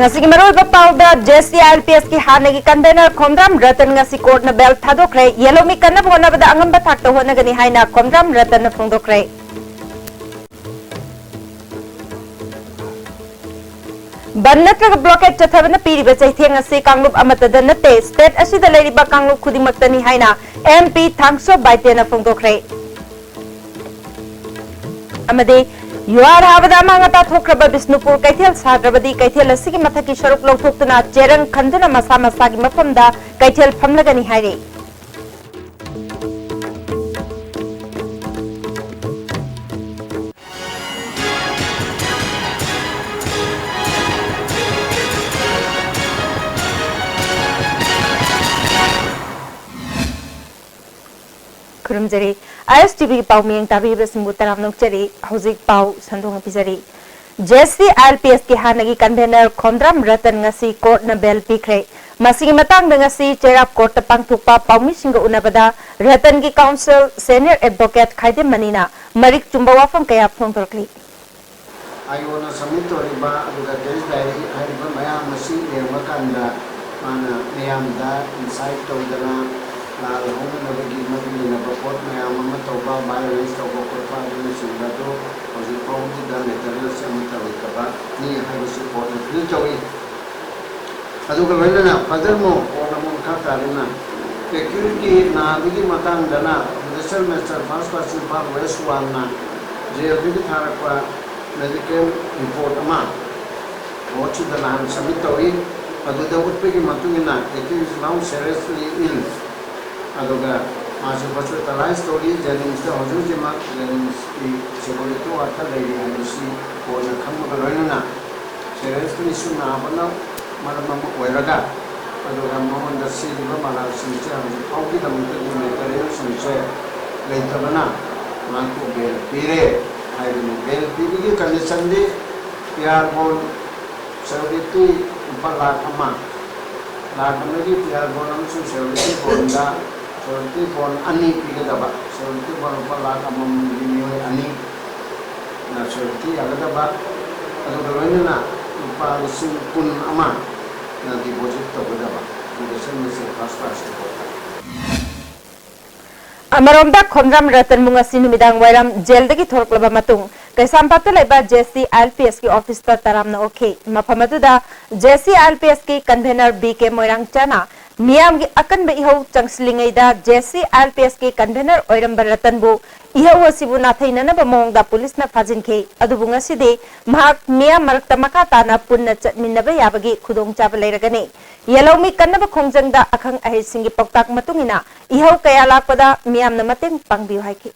ngasi maroi bapauda JCLPS ki hanagi convener Khomram Ratan ngasi court na bel thadokre yellow mi kanna bona bada angam bathak to hona gani haina Khomram Ratan na phongdokre Bannatraga blockade chathabana piriba chaitheng ase kanglup amatada nate state asida leiriba kanglup khudimaktani haina MP Thangso Baitena phongdokre amade युआर हाबदा मांगता थोक्रबा बिष्णुपुर कैथेल साद्रबदी कैथेल असगी मथकी शरुक लौथोक्तुना चेरंग खंदुना मसा मसागी मफमदा कैथेल फमलगनी हाइरे खुरुमजरी ISTV पाउ मियंग ताबीब सिंबु तराम नोकचरी हौजिक पाउ संदोंग पिजरी JCLPS की हानगी convener खोमद्राम रतन ngasi court न bell पिखरे मसिगी Matang ngasi चेराप court पांगथुकपा पाउमी सिंग उनबदा रतन की काउंसिल सीनियर एडवोकेट खाइदे मनीना मरिक चुंबा वाफम कया फोंतरकली आयोना समित रिबा अदुगा केस डायरी हाइबा मयाम मसी एमकांदा माना मयामदा इनसाइट तौदना लाल होम नबगी मबी नबपोट मयाम म तौबा बायोलेंस तौबा कोपा दिने सिंगादो हजि पाउदी दा लेटर समित रिकबा नि हाइबसि कोर्ट फिल चौई अदुगा लोइना फजरमो ओनमो खातारिना सेक्यूरिटी नाबगी मतंगदना judicial minister first class Imphal west वाना जेल की थारकवा मेडिकल रिपोर्ट अमा वॉच द लान समिट तौई अदुदा उत्पे की मतुगिना एक्यूज नाउ सीरियसली इल अदुगा मासु हॉस्पिटलाइज तौरी जेनिम्स द हजू जिमा जेनिम्स की सिक्योरिटी वाटर लेडी हाइबसी कोना खमगा लोइना सीरियसली सुना बना मरम ओइरगा अदुगा मोहन द सिलिबा माला सिंचे हम आउकी दमते मेटेरियल सिंचे लेतबना मांको बेल पीरे हाइबनी बेल पीबी कंडीशन दी प्यार बोल सेक्यूरिटी लाख अमा लाख अमगी प्यार बोल अमसु सेक्यूरिटी बोलदा सेक्यूरिटी बोल अनि पीगदबा सेक्यूरिटी बोल लाख अमम मियोय अनि ना सेक्यूरिटी अगदबा अदुगा लोइना उपा लिसिंग कुन अमा ना डिपॉजिट तबदबा judicial minister first class report अमरोमदा खोमद्राम रतन मुंगसी नुमिदांग वायराम जेलदगी थोरक्लबा मतुंग कैसामपाता लेबा JCLPS की ऑफिस पर तरामना ओखे मफमदुदा JCLPS की कन्वेनर BK मोइरांग चाना मियाम की अकन बे इहो चंगसलिंगैदा JCLPS की कन्वेनर ओइरंबर रतनबु इहो वसिबु नाथैनना बमोंगदा पुलिस ना फाजिनखे अदुबु ngaside mahak मियाम मरक्ता मखा ताना पुन्ना चटमिनबा याबगी खुदोंग चाब लेरगने येलोमी कन्नबा खोंजंगदा अखंग अहिसिंगी पक्ताक मतुंगिना इहो कया लाकपदा मियाम न मतेंग पांगबिउ हाइखे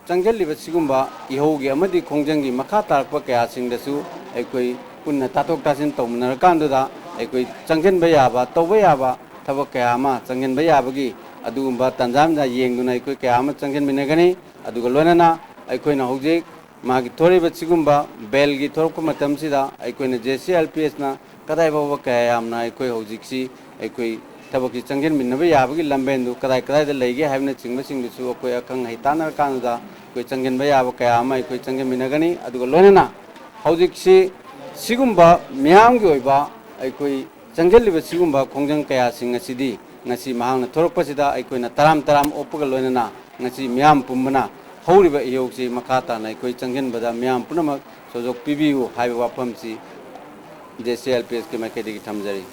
चंगलिबा सिगुंबा इहोगी अमदी खोंजंगी मखा तारकपा कया सिंगदसु एकोई पुन्ना तातोक तासिन तौमनर कांदुदा एकोई चंगनबा याबा तौबा याबा थबक कया मा चंगनबा याबगी अदुगुंबा तंजामदा येंगदुना एकोई कया मा चंगनमिनगनी अदुगा लोनना एकोइना हौजिक मागी थोरिबा सिगुंबा बेलगी थोरकपा मतमसिदा एकोइना JCLPS ना कदाय बाबा कया यामना एकोई हौजिकसी एकोई थबकी चंगनमिनबा याबगी लंबेंदु कदाय कदाय द लेगे हाइबना चिंगबसिंगदसु एकोई अखंग हैतानर कांदुदा कोई चंगनबा याबा कया अमा एकोई चंगनमिनगनी अदुगा लोनना हौजिकसी सिगुंबा मियामगी ओइबा एकोई चंगलिबा सिगुंबा खोंजंग कया सिंग असिदी ngasi mahang na thorokpasida aikoina taram taram opaga loinana ngasi miyam pumbana horiba iyogsi makata na ikoi changgen bada miyam punama sojok pibiu haiba wapamsi JCLPS ke makedi ki thamjari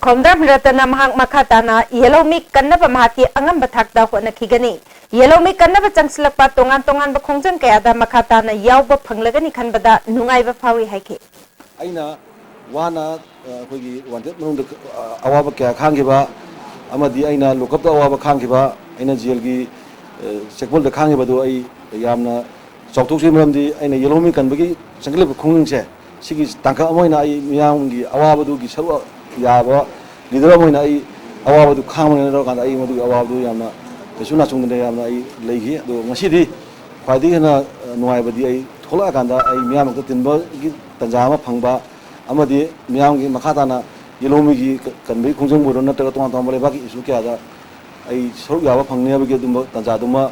खोमद्राम रतन महंग मखाताना yellow मी कन्नबा महकी अंगम बथाकदा होना खिगनी yellow मी कन्नबा चंगसलकपा तोंगान तोंगान ब खोंजंग कयादा मखाताना यावबा फंगलगनी खनबदा नुंगाइबा फावी हाइखे अइना वाना अखोगी wanted मनुंग अवाबा क्या खांगिबा अमदी अइना look up दा अवाबा खांगिबा अइना jail की चेकबोल दा खांगिबा दो अइ यामना चौथोकसि मरमदी अइना येलोमी कनबगी संगलेब खुंगसे सिगी तांका अमोइना अइ मियामगी अवाबा दुगी सरु याबा लीडर अमोइना अइ अवाबा दु खांगने रो कांदा अइ मदु अवाबा दु यामना सुना चुंगने यामना अइ लेगी दो ngasiदी ख्वाइदी हना नुवाइबदी अइ थोला कांदा अइ मियामक तिनबगी तंजामा फंगबा अमदी मियामगी मखाताना येलोमीगी कनबई खुंजंग बोरो नतगा तोंगा तोंगा लेबाकी इशू क्या दा आई सरुक याबा फंगनेबगी दुम तंजादुमा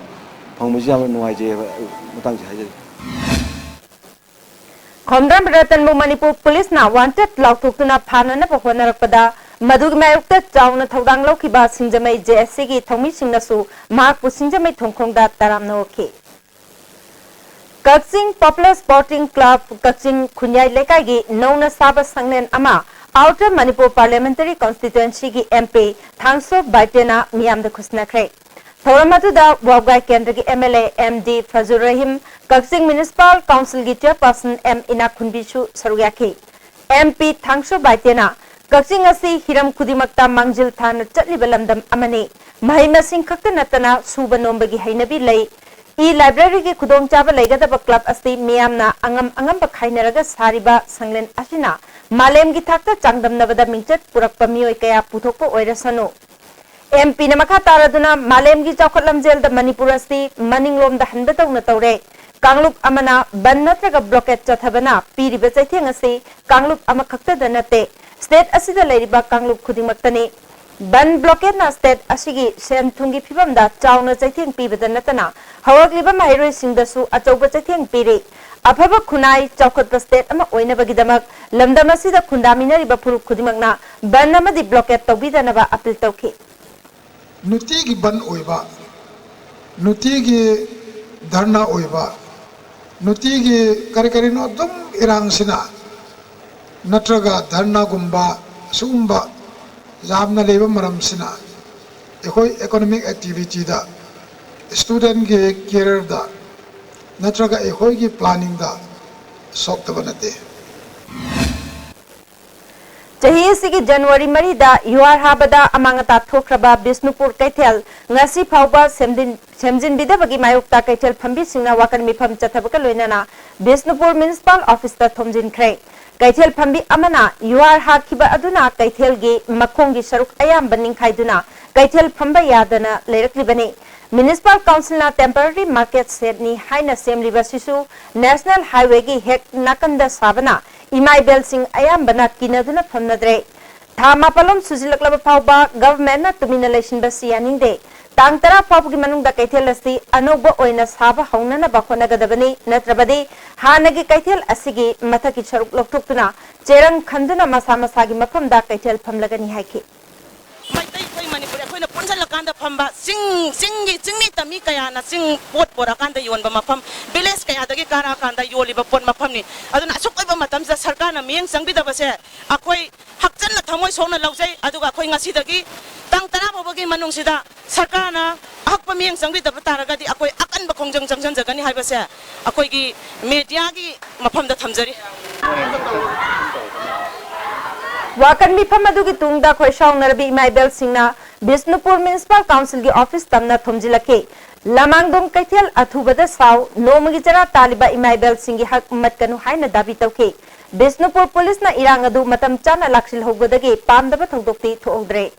फंगमजी याम नुवाइजे Matang हाइजे Khomdram Ratanbu Manipur Police na wanted lauktuna phanana pohonarpada Madugmayukta Town Todang Lokiba Sinjamay JSC Tomi Singnasu Mark Pusinjamay Tongkongda Taramnoki. Kaksing Popular Sporting Club Kaksing Kunyai Lekagi known as Saba Sanglen Ama Outer Manipur Parliamentary Constituency ki MP Thangso Baitena Miam the Kusnakre. Thoramatuda Wabgai Kendra MLA MD Fazur Rahim Kaksing Municipal Council ki Chairperson M Inakunbishu Saruyaki. MP Thangso Baitena Kaksing asi Hiram Kudimakta Mangjil Than Chatlibalamdam Amani Mahimasing Kakta Natana Suba Nombagi Hainabi Lay library ki Kudong Chaba Legadaba Club Asti Miamna Angam Bakainaraga Sariba Sanglen Ashina Malem Gitakta Changdam Navada Minchat Purakpamio Kaya Putoko Oirasano MP Namaka Taraduna Malem Gi Chakotlam Jail the Manipurasti Maninglom the Handata Natore Kanglup Amana Banatraga Blocket Chathabana Piri Besatingasi Kanglup Amakakta Danate State Asida Ladiba Kanglup Kudimaktani Ban blockade na state asigi sen thungi phibam da chawna chaitheng pibada natana hawak liba mairoi singdasu achauba chaitheng piri afaba khunai chawkhatpa state ama oina bagidamak lamdam asida khundamina riba puruk khudimakna ban amadi blockade tawbidana ba appeal tawki nuti gi ban oiba nuti gi dharna oiba nuti gi kari no dum irang sina natraga dharna gumba sumba Jamna labor maram sina economic activity da student ke career da natraga ekoi ki planning da sok ta banate Chahi sigi January mari da UR habada amangata thokraba Bisnupur Kaithel ngasi phauba semjin bidabagi mayukta Kaithel phambi singna wakan mifam chathabaka loinana Bisnupur Municipal Office ta thomjin khre Kaithel phambi amana UR hakiba aduna Kaithel gi makhongi saruk ayam baning khaiduna Kaithel phamba yadana leiraklibani Municipal Council na temporary market set ni haina semliba sisu National Highway gi hek nakanda sabana Imai Bel Singh ayam bana kinaduna phamnadre Thama palom sujilaklaba phauba government na tumina election basi yaningde Tang tara phaugi manungda Kaithel asi anoba oina saba haunana bakhona gadabani natrabadi hanagi Kaithel asigi mathaki saruk loktoktuna cherang khanduna masa masagi maphamda Kaithel phamlagani haiki Manipuri akhoi punjalakanda phamba singni tami kaya na sing pot porakanda yonba mafam village kaya dagi kara kanda yoliba pon mafamni aduna asukoi ba matam sa sarkar na miyeng sangbida base akhoi hakchan na thamoi sona laujai aduga akhoi ngasi dagi tang tara bagi manung sida sarkar na hakpa miyeng sangbida bataraga di akhoi akan ba khongjang jangjan jagani hai base akhoi gi media gi mafam da thamjari Wakan mifam adugi tungda khoi shawnarabi Imai Bel Singna Bisnupur Municipal Council gi office tamna thomjilake Lamangdong Kaithel athubada saw nomagi jara taliba Imai Bel Singh gi hak matkanu haina dabi tawke Bisnupur police na irang adu matam chana laksil hogodagi pamdaba thogdokti thoogdre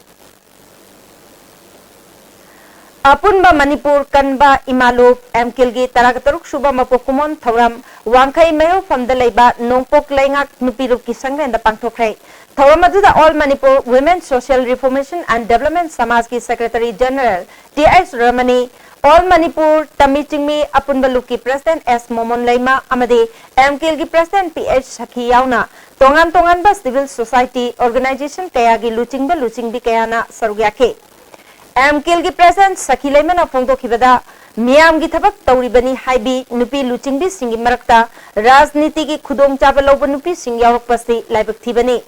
Apunba Manipur Kanba Imalop MKL gi Tarakataruk Suba Mapokumon Thoram Wangkai Mayo from the Leba Nongpok Laingak Nupirup ki Sangrenda Pangthokre Thoramatuda All Manipur Women Social Reformation and Development Samaj ki Secretary General T.S. Ramani All Manipur Tamichingmi Apunba Luki President S. Momon Laima Amade MKL gi President P.H. Shaki Yauna Tongan ba Civil Society Organization kaya gi Luchingbi kayana Sarugyake MKL gi President Shaki Laima na Phongdo Kibada Miyam gi thabak tawribani haibi nupi luchingbi singi marakta rajniti gi khudong chaba loba nupi sing yaurokpasi laibak thibani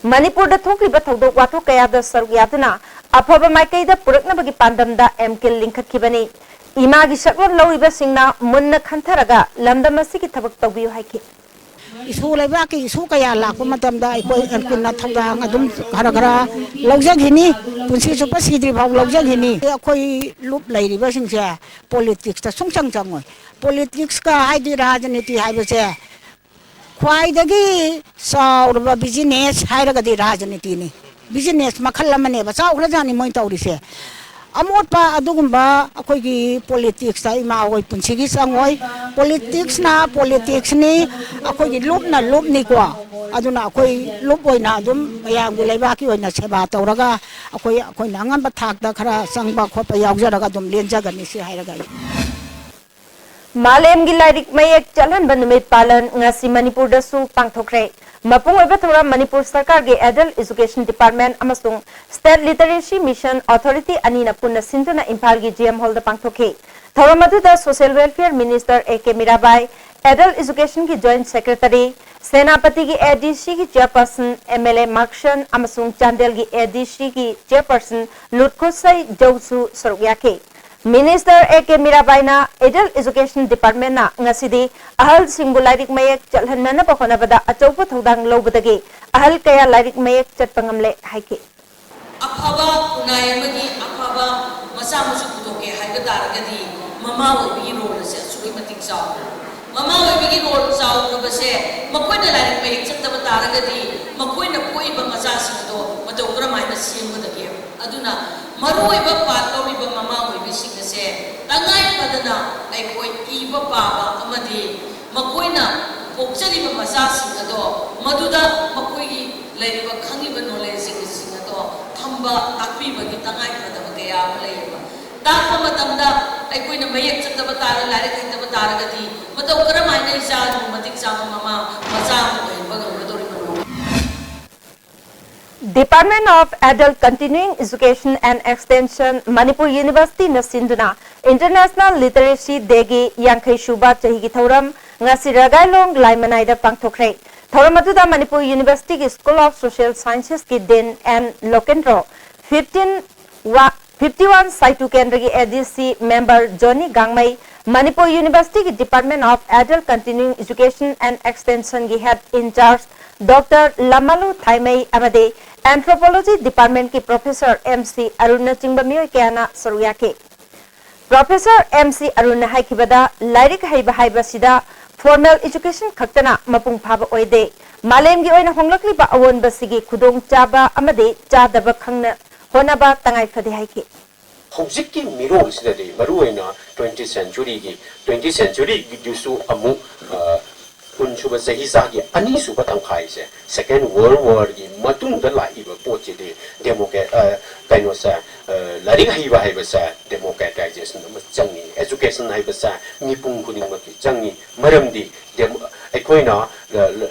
Manipur da thokliba thodok wathok kaya da saruk yaduna aphaba maikai da purakna bagi pandam da MKL linkhat khibani ima gi saklon loiba singna munna khantharaga lamdam asigi thabak tawbiyu haiki isu leba ki isu kaya lakpa matamda ikoi erkunna thawdang adum khara laujagini punsi chupa sidri bhaw laujagini akoi lup lairiba singse politics ta sungchang changoi politics ka haidi rajniti haibase khwaidagi saurba business hairagadi rajniti ni business makhal amane ba chaurajani moi tawrise amotpa adugumba akoigi politics ta ima oi punsigi sangoi politics ni akoigi lup ni kwa aduna akoi lup oina adum yang leba ki oina seba tawraga akoi nangam ba thak da khara sangba khopa yaujaraga dum lenjagani si hairaga Malemgi Lairik Mayek Chalan Banumit Palan Ngasi Manipur Dasu Pangthokre. Mapung Ebathora Manipur Sarkar ge Adult Education Department Amasung State Literacy Mission Authority Anina Punna Sintuna Impal gi GM Hall da Pangthokhe. Thoramadu da Social Welfare Minister A.K. Mirabai, Adult Education ki Joint Secretary, Senapati ki ADC ki Chairperson MLA Markshan Amasung Chandel ki ADC ki Chairperson Lutkosai Jausu Sarugyake. Minister A.K. Mirabai na Adult Education Department na ngasidi ahal singbu lairik mayek chalhanna ba honabada achaupa thodang lobadagi ahal kaya lairik mayek chatpangamle haike afaba kunai amagi afaba masa musu kutoke haiba daragadi mama obi role se sui matik saw mama obi role saw no base makoina lairik mayek chattaba daragadi makoina koiba masa singdo mato gramaina singudagi aduna maruiba patawriba mama obi singase tangai padana aikoi iba baba amadi makoina pokchariba masa singado maduda makoi laiba khangiba knowledge singado thamba takpiba gi tangai padaba kaya laiba takpa matamda aikoina mayek chattaba tara lairik haitaba taragadi mataw karamaina isa matik sa mama masa oiba gadori Department of Adult Continuing Education and Extension Manipur University na sinduna International Literacy Day gi Yankhai Shuba chahi gi thoram ngasi ragailong laimanai da pangthokre thoram atuda Manipur University ki School of Social Sciences ki Dean and Lokendro 51 Saitu Kendra ki ADC member Johnny Gangmai Manipur University ki Department of Adult Continuing Education and Extension ki Head in Charge Dr. Lamalu Thaimei amade Anthropology Department ki Professor MC Aruna Chingbamioi Kiana Saruyake. Professor MC Aruna haikibada lairik haiba haiba sida formal education khaktana mapung phaba oide malem gi oina honglakli ba awon basigi khudong chaba amade chadaba khangna honaba tangai phade haike. Hojiki mirol sidade maruena 20th century gi dusu amu Unsuba Sahizagi, Anisuba Tankaise, Second World War, Matung the Laiba Pochide, Democrat, Kainosa, Laring Hiva Hibasa, democratization, Jangi, education Hibasa, Nipung Kunimaki, Jangi, Maramdi, Equina,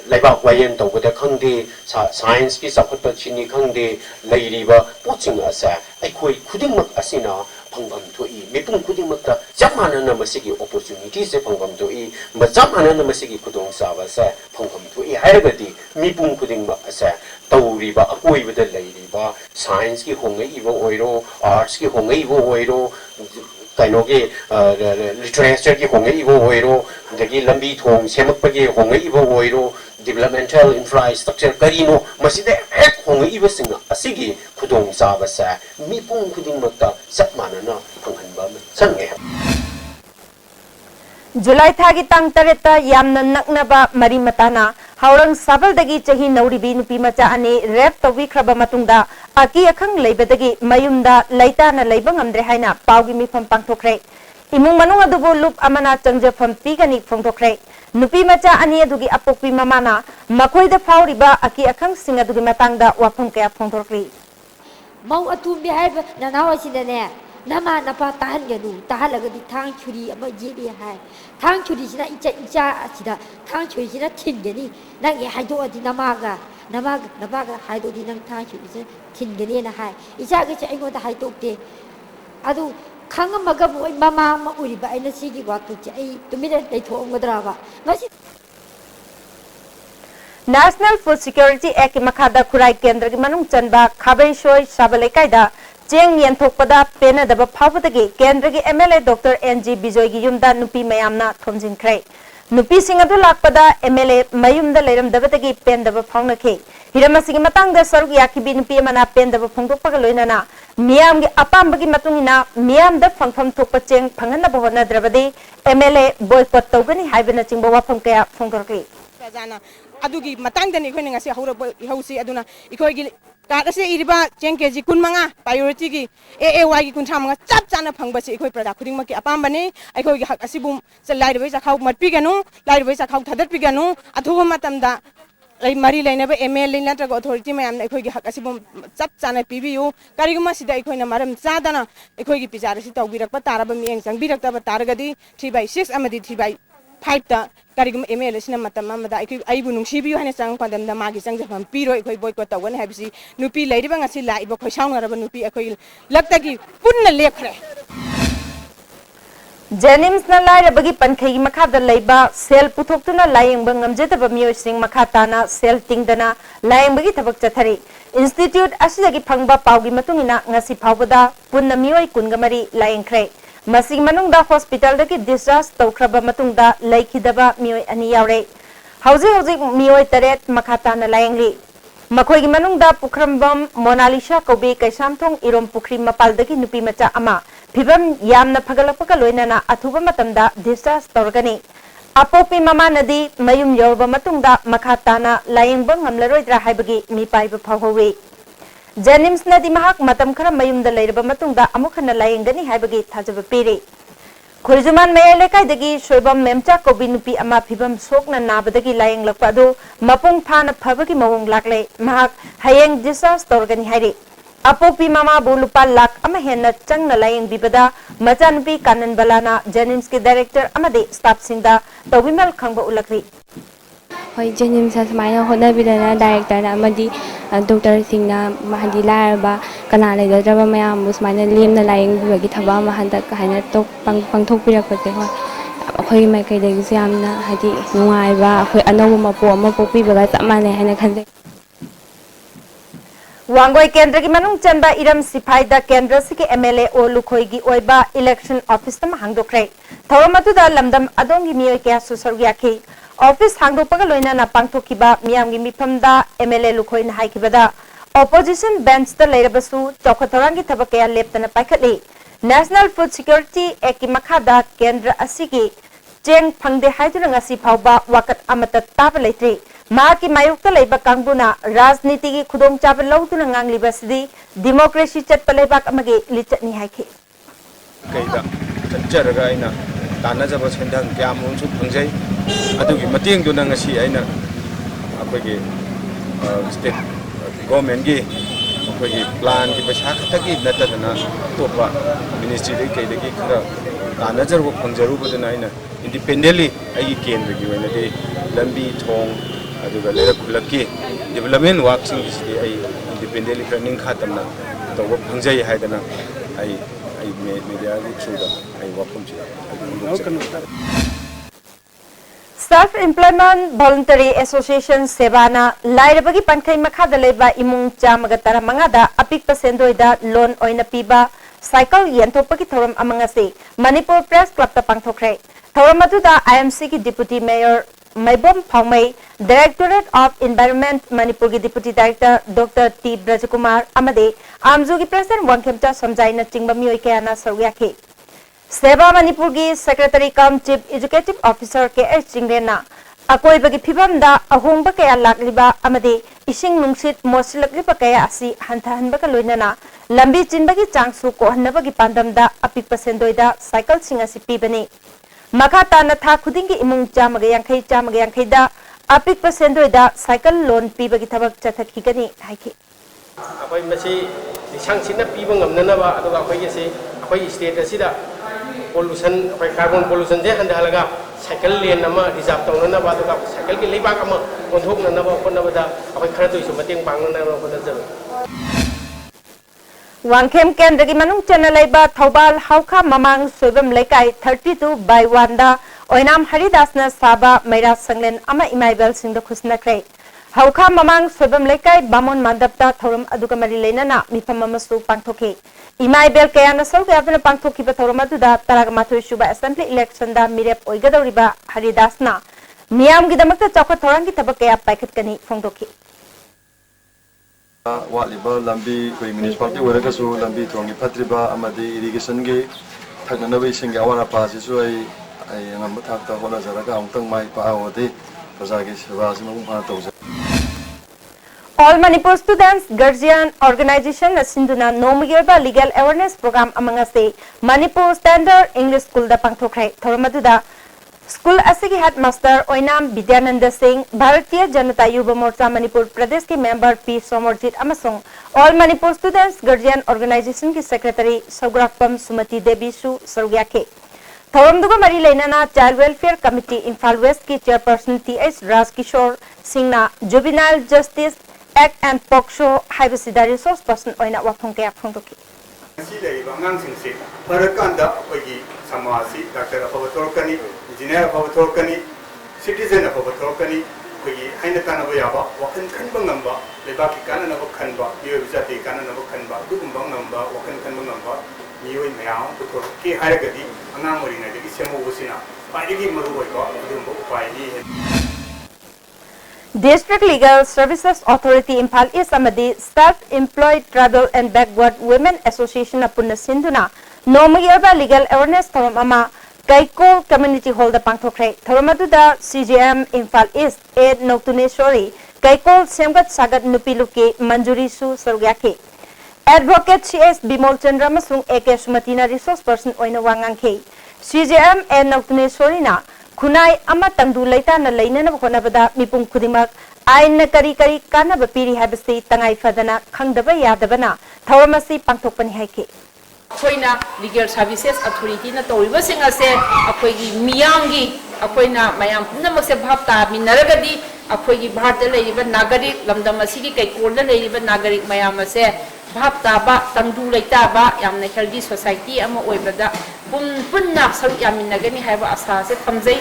Laba Wayento with a Kandi, science is a Chini Kandi, Ladiva, watching us, Equi Kudimak Asina. Pangam to e, Mipung Kudimata, Jamana Namasiki opportunities, Pangam to e, but Jamana Namasiki Kudong Savasa, Pangam to e, Haragati, Mipung Kudimba, Tauriba, Akoi with the lady bar, science ki Honga Evo Oiro, arts ki Honga Evo Oiro, Kainogi, literature ki Honga Evo Oiro, the Gilambi Tong, Semapagi, Honga Evo Oiro, developmental infrastructure, Karino, Maside, Honga Evo Singer, Asigi, Kudong Savasa, Mipung Kudimata, Satmanana, Panghanba, Sange. July thagi tang tareta yamna naknaba mari matana haurang sabal dagi chahi nauribi nupi macha ani rap tawi khraba matungda aki akhang leibadagi mayumda laitana leibang amdre haina paugi mifam pangthokre imung manung adubu lup amana changje pham pigani phongthokre nupi macha ani adugi apokpi mamana makoida fauriba aki akhang singa dugi matangda wafam kaya phongthokri mau atumbi haiba nanawa sidane nama napa tahan ganu tahan lagadi thang churi ama jedi hai thang churi sina icha sida thang churi sina thin gani nang ye haido adi namaga haido di nang thang churi sina thin gani na hai icha ge cha ingo da haido te adu khang maga boy mama ma uri ba ina sigi wa tu cha ai tumira dai thong gadra ba ngasi National Food Security Act Makada Kurai Kendra ki manung chanba Khabai Shoi Sabalekaida Cheng Yenthokpada Pena Daba Pavadagi Kendra ki MLA Dr. NG Bijoy gi yumda nupi mayamna thomjin krai nupi singadu lakpada MLA mayumda leiram dabatagi pen daba phawnakhe hiramasigi matangda saruk yakibi nupi mana pen daba phongtokpaga loinana miyam gi apambagi matungina miyam da phangpham thokpa cheng phangana bahona drabadi MLA boycott tawgani haibana chingba wafam kaya phongtorki jana adugi matangdani khoi ngasi hawra hausi aduna ikhoigi Kata iriba ceng keji kun manga priority ki AAY ki kun thamanga chap chana phangba se ikhoi product khuding ma ki apam bani ikhoi gi hak asibum se lai bai sa khau mat pi ganu lai bai sa khau thadat pi ganu athuba matam da mari lainaba MLA natraga authority mayam na ekhoi gi hak asibum chap chana pibiyu kariguma sida ekhoi na maram chadana ekhoi gi pijar si tawbirak pa taraba mieng changbirak ta taragadi 3/6 amadi 3/5 ta kariguma MLA sina matam amada ekhoi aibu nungsibiyu hane chang pandam da magi changjafam piro ekhoi boycott tawani habisi nupi leiriba ngasi laiba khoi saungaraba nupi ekhoi laktagi punna lekhre Jennings na lairabagi pankhai makhada leiba sel puthokuna layeng bangamjataba miyosing makhatana sel tingdana layeng bagi thabak chathari institute asidagi phangba pawgi matungina ngasi phawbada punna miyoi kungamari layeng khre masing manungda hospital dagi discharge tawkhraba matungda laikhidaba miyoi ani yaure hauji miyoi taret makhatana layengli makhoi manungda pukhrambam monalisa kobi kaisamthong irom pukri mapaldagi nupi macha ama Pibam yamna pagalapaka loinana athuba matamda discharge torgani apopi mama nadi mayum yorba matungda makhatana layengba ngamlaroidra haibagi mi paiba phawhowi Jennings nadi mahak matam khara mayumda leirba matungda amukhana layengani haibagi thajaba piri Khurjuman mayale kaidagi soibam memcha kobi nupi ama pibam sokna nabadagi layeng lakpa adu mapung phana phabagi mawong lakle mahak hayeng discharge torgani hairi Apopi mama bulupa lak ama henna changna layeng bibada majanpi kanan balana Jennings ki director amade staff singda tawimel khangba ulakri Hoi Jennings asmaina hona bidana director na amadi doctor singna mahandi laraba kana legadaba mayam musmaina lemna layeng bibagi thaba mahanda kaina tok pangthok pirakpate hoi akhoi mai kai dagi yamna hadi nungaiba akhoi anobu mapo ama popi baga chamane haina khande Wangoi Kendra ki manung chanba iram sifai da Kendra siki MLA o lukhoi gi oiba election office tam hangdokre thoramatu da lamdam adongi miyoi kya susorgyaki office hangdopaga loina na pangthokiba miyam gi mifam da MLA lukhoi na haikibada opposition bench da leirabasu chokhathorangi thabakya leptana paikhatli National Food Security Act ki makhada Kendra asigi cheng phangde haiduna ngasi phawba wakat amata taba leitri Maki mayukta leiba kangbuna rajniti ki khudong chaba lautuna ngangliba sidi democracy chatpa leibak amagi lichatni haiki kaida chacharaga aina tanajaba sendang kyamon su phangjai adugi mateng duna ngasi aina apagi state government gi apagi plan ki paisa khatagi natadana topa ministry dei kaidagi khara tanajargo phangjaru badana aina independently ai kendra gi wena de lambi thong aduga lera khulaki development work sing isdi ai independently training khatamna tawba phangjai haidana ai media gi through ai wapum chi Self-Employment Voluntary Association Sebana Lairabagi Pankai Makhada Leba Imung Chamaga Taramangada Apik Pasendoida Loan Oina Piba Cycle Yentopaki Thoram Amangasi Manipur Press Club the Pangthokre Thoramatuda IMC ki Deputy Mayor Maibom Phangmei Directorate of Environment Manipur ki Deputy Director Dr. T. Brajakumar Amade Amzu ki President Wangkhemcha Samjaina Chingba Miyoi Kayana Sawyaki Seba Manipur ki Secretary cum Chief Executive Officer K.S. Chingrena Akoi bagi phibam da ahongba kaya lakliba amade ising nungsit mosilakliba kaya asi hantahanba ka loinana lambi chinbagi changsu ko hannabagi pandam da apik pasendoida cycle singa si pibani Makata na tha khudingi imung chamaga yankhai da apik pasendoida cycle loan pibagi thabak chathakigani haiki akoi masi sangchina piba ngamnanaba aduga akoi gi se akoi state asida pollution akoi carbon pollution je handalaga cycle lane nama reserve tawna ba aduga cycle gi leibak ama onthokna na ba konaba da akoi khara toisu mateng pangna na ko najar Wangkhem Kendra ki manung chanalaiba Thobal Hauka Mamang Soibam Lekai 32/1 da Oinam Haridasna Saba Maira Sanglen ama Imaibel Singda Khusnakre Hauka Mamang Soibam Lekai Bamon Mandapta Thoram Aduga Mari Lenana Mifam Amasu Pangthoki Imaibel Kayana Sol Gavana Pangthoki Thoram Aduda Taragamathu Shuba Assembly Election da Mirep Oigadoriba Haridasna Miyam Gidamakta Chokha Thorangi Tabakaya Paikatkani Fongdoki Waliba lambi koi municipality waragasu lambi thongi phatriba amadi irrigation gi thagnanabai singa awara pasi su ai ngam thakta hona jaraga amtang mai pa awde prajagi seva simung phana tawja All Manipur Students Guardian Organization Sinduna Nomigirba Legal Awareness Program amangase Manipur Standard English School da pangthokrai thoramaduda school असगी headmaster Oinam Vidyanand Singh Bharatiya Janata Yuva Morcha Manipur Pradesh के member P Somarjit अमसों all Manipur students guardian organisation की secretary Sougrakpam Sumati Devi सु सर्व्याखे थौरमदुगा मरी लेना child welfare committee Imphal west की chairperson T S Rajkishore Singh juvenile justice act and POCSO हाइबसिदा रिसोर्स पर्सन ओइना वाफों के फोंदोकी समाजी डॉक्टर अफब थोरकनी इंजीनियर अफब थोरकनी सिटीजन अफब थोरकनी कोई हाइन तानब याबा वखन खनब ngamba लेबाकी काननब खनबा मियो जाति काननब खनबा दुगुंबा ngamba वखन खनब ngamba मियो मयाम पुथोरके हारगदी अंगाम ओरिनादगी सेमोबसिना पाइदगी Maru ओइबा दुगुंबा उपायनी District Legal Services Authority Impal East amadi Self-Employed Tribal and Backward Women Association apuna sinduna Nomiyaba Legal Awareness Thorum ama Kaikol Community Hall da pangthokre Thoramaduda CGM Impal East Ed Noktunesori Kaikol Semgat Sagat Nupiluki Manjuri Su Sargyake Advocate CS Bimol Chandra Masung AK Sumatina Resource Person Oina Wangangke CGM Ed Noktunesori na Kunai ama tangdu laita na laina na bakona bada mipung kudimak ay na kari kana bapiri habasi tangay fadana khangdaba yadabana thawamasi pangthokpani haike Akoina Legal Services Authority na tawriba singa se akoigi miyangi akoina mayam punamak se bhap ta minaragadi akoigi bharta leiriba nagarik lamdam asigi kaikol na leiriba nagarik mayam se bhap ta ba tangdu laita ba yamna healthy society ama oibada punna saruk yaminagani haiba asa se thamjai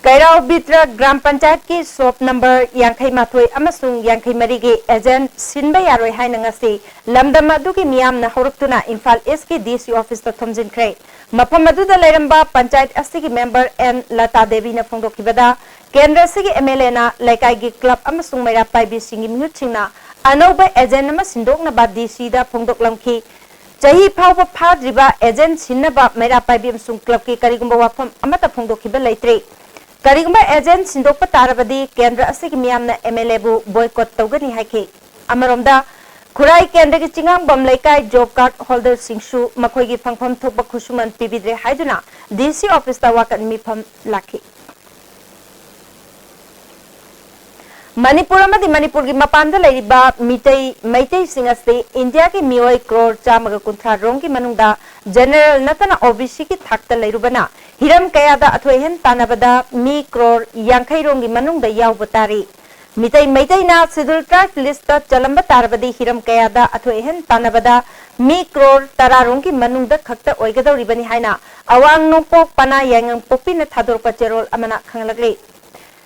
Kairao Bitra Gram Panchayat ki shop number Yankai Mathoi amasung Yankai Mari ge agent Sinba Yaroi haina ngasi lamdam adugi miyam na horoktuna Imphal East ki DC office ta thomjin kre mafam aduda leiramba panchayat asigi member N Lata Devi na phongdokhibada Kendra sigi MLA na laikai gi club amasung Maira Paibi singi mihutchingna anoba agent nama sindokna ba DC da phongdoklamki Jahi phawba phadriba agent sinaba Maira Paibi amasung club ki karigumba wafam amata phongdokhiba leitre Karigumba agent sindokpa tarabadi kendra asigi miyamna MLA bu boycott tawgani haike amaromda Kurai kendra ki chingang bam laikai job card holder singsu makhoi gi phangpham thokba khusuman pibidre haiduna DC office ta wakan mifam lakhi Manipur amadi Manipur gi mapanda leiriba maitai singase India ki mioi crore chamaga kunthra rong ki manungda general natana OBC ki thakta leirubana hiram kayada athoi tanabada mi crore yankai rong gi manungda yawba tari maitai na schedule tribe list ta chalamba tarabadi hiram kayada athoi tanabada mi crore tararong ki manungda khakta oigadoribani haina awang nopok pana yangang popina thadorpa cherol amana khanglagli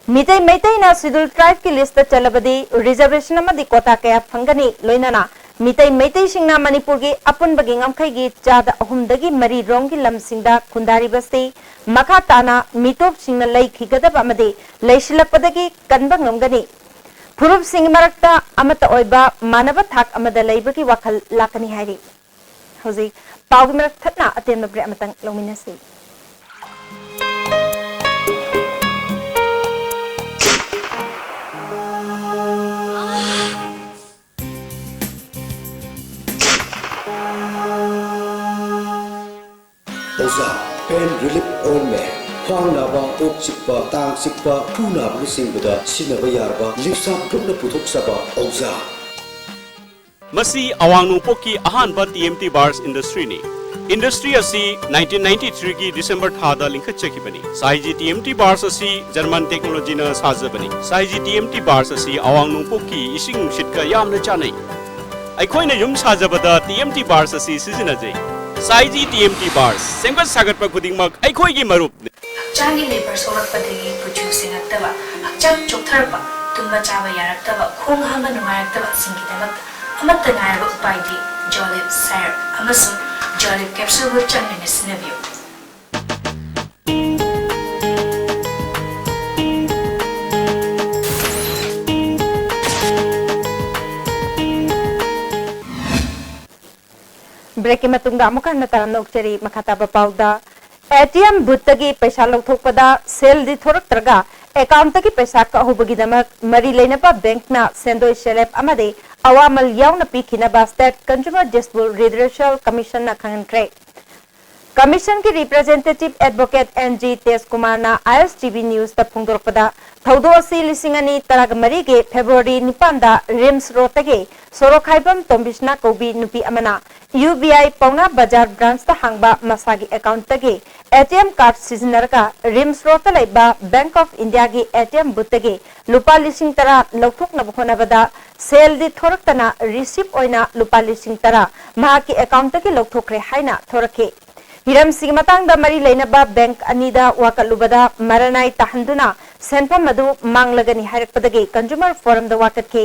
Mitai na schedule tribe ki list chalabadi reservation amadi quota kaya phangani loinana mitai singna Manipur gi apun bagi ngamkhai gi chada ahumdagi mari rong gi lamsingda khundari basti makha tana mitop singna lai khigadaba amadi leisilakpadagi kanba ngamgani Purup sing marakta amata oiba manaba thak amada leibagi wakhal lakani hairi hoji pawgi marak thatna atemna bre amatang lominasi Oza pain relief ointment khwang naba ok chikpa tang chikpa thu naba sing bada sinaba yarba lipsa gupna puthok saba Oza Masi awang nupoki ahan ba TMT bars industry ni industry asi 1993 ki December thada linkha chekibani saiji TMT bars asi German technology na sajabani saiji TMT bars asi awang nupoki ising sitka yamna chanai aikhoina yum sajabada TMT bars asi sizinajai Saiji TMT bars semgat sagat pa kudingmak aikoi gi marup Changi labor sorak padagi producing aktaba akcham choktarba tumba chaba yaraktaba khong hamba numayaktaba singidamak amatta ngaraba upaidi jolip syrup amasung jolip capsule bu changni sinabiyo Break matungda amukan nataram nokcheri makata bapauda ATM butagi paisa lawthokpada sel di thoraktraga account ki paisa ka hubagi damak mari leinapa bank na sendoi selep amade awamal yauna pikhina ba state consumer dispute redressal commission na khantre Commission की representative advocate NG Tesh Kumar na ISTV news ta phongdorpada thaudo asi lisingani taragamari ge February 9 da Rims Road tage Sorokhaibam Tombishna Kobi nupi amana UBI Pauna Bazar branch ta hangba masagi account tage ATM card sizinarka Rims Road ta laiba Bank of India gi ATM booth tage lupa lising tara lauthokna bkhonabada sale di thoraktana receipt oina lupa lising tara mahaki account tage lauthokre haina thorake Hiram sing matang da mari leinaba bank anida wakalubada maranai tahanduna senfam madu manglagani hairakpadagi consumer forum da wakat ke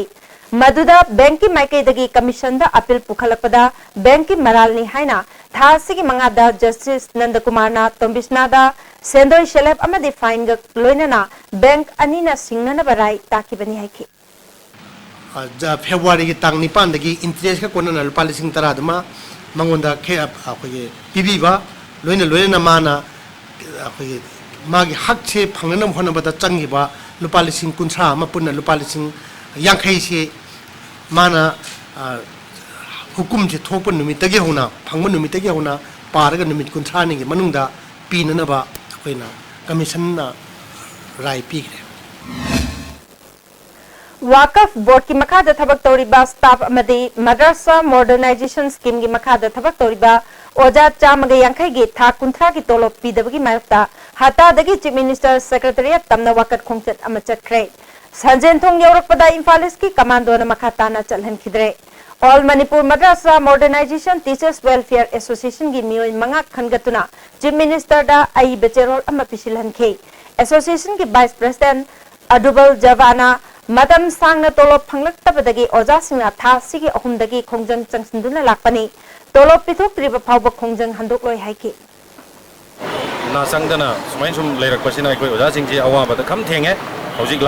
maduda banki maikai dagi commission da appeal pukhalakpada banki maralni haina thasigi mangada justice nandakumar na tombisna da sendoi shelep amadi fine ga loinana bank anina singnana barai takibani haiki February ki tang nipan dagi interest ka kona na lupa lising tara dama mangonda ke akoy pibiba loina mana akoy magi hak che phangnam hona bada changiba lupa lising kunsa ma punna lupa lising yankhai se mana hukum che thopun numit tagi hona phangman numit tagi hona paraga numit kunsa ni manungda pinana ba akoyna commission na rai pi Wakaf board ki makada thabak toriba staff amadi madrasa modernization scheme ki makada thabak toriba oja chamaga yankhai gi tha kunthra ki tolop pidabagi mayakta hata dagi chief minister secretariat tamna wakat khongchat amachat kre sanjen thong yorakpada imphal ki commando na makata na chalhan khidre all Manipur madrasa modernization teachers welfare association gi miyoi manga khangatuna chief minister da ai becherol amma pisilhan khe association ki vice president adubal javana Madam Sang na tolop panglak tabadagi oja singna tha sigi ahumdagi khongjang changsinduna lakpani tolop pithok triba phawba khongjang handok loi haiki na sangdana sumain sum leirak pasina koi oja singji awa bada kham thenge hojik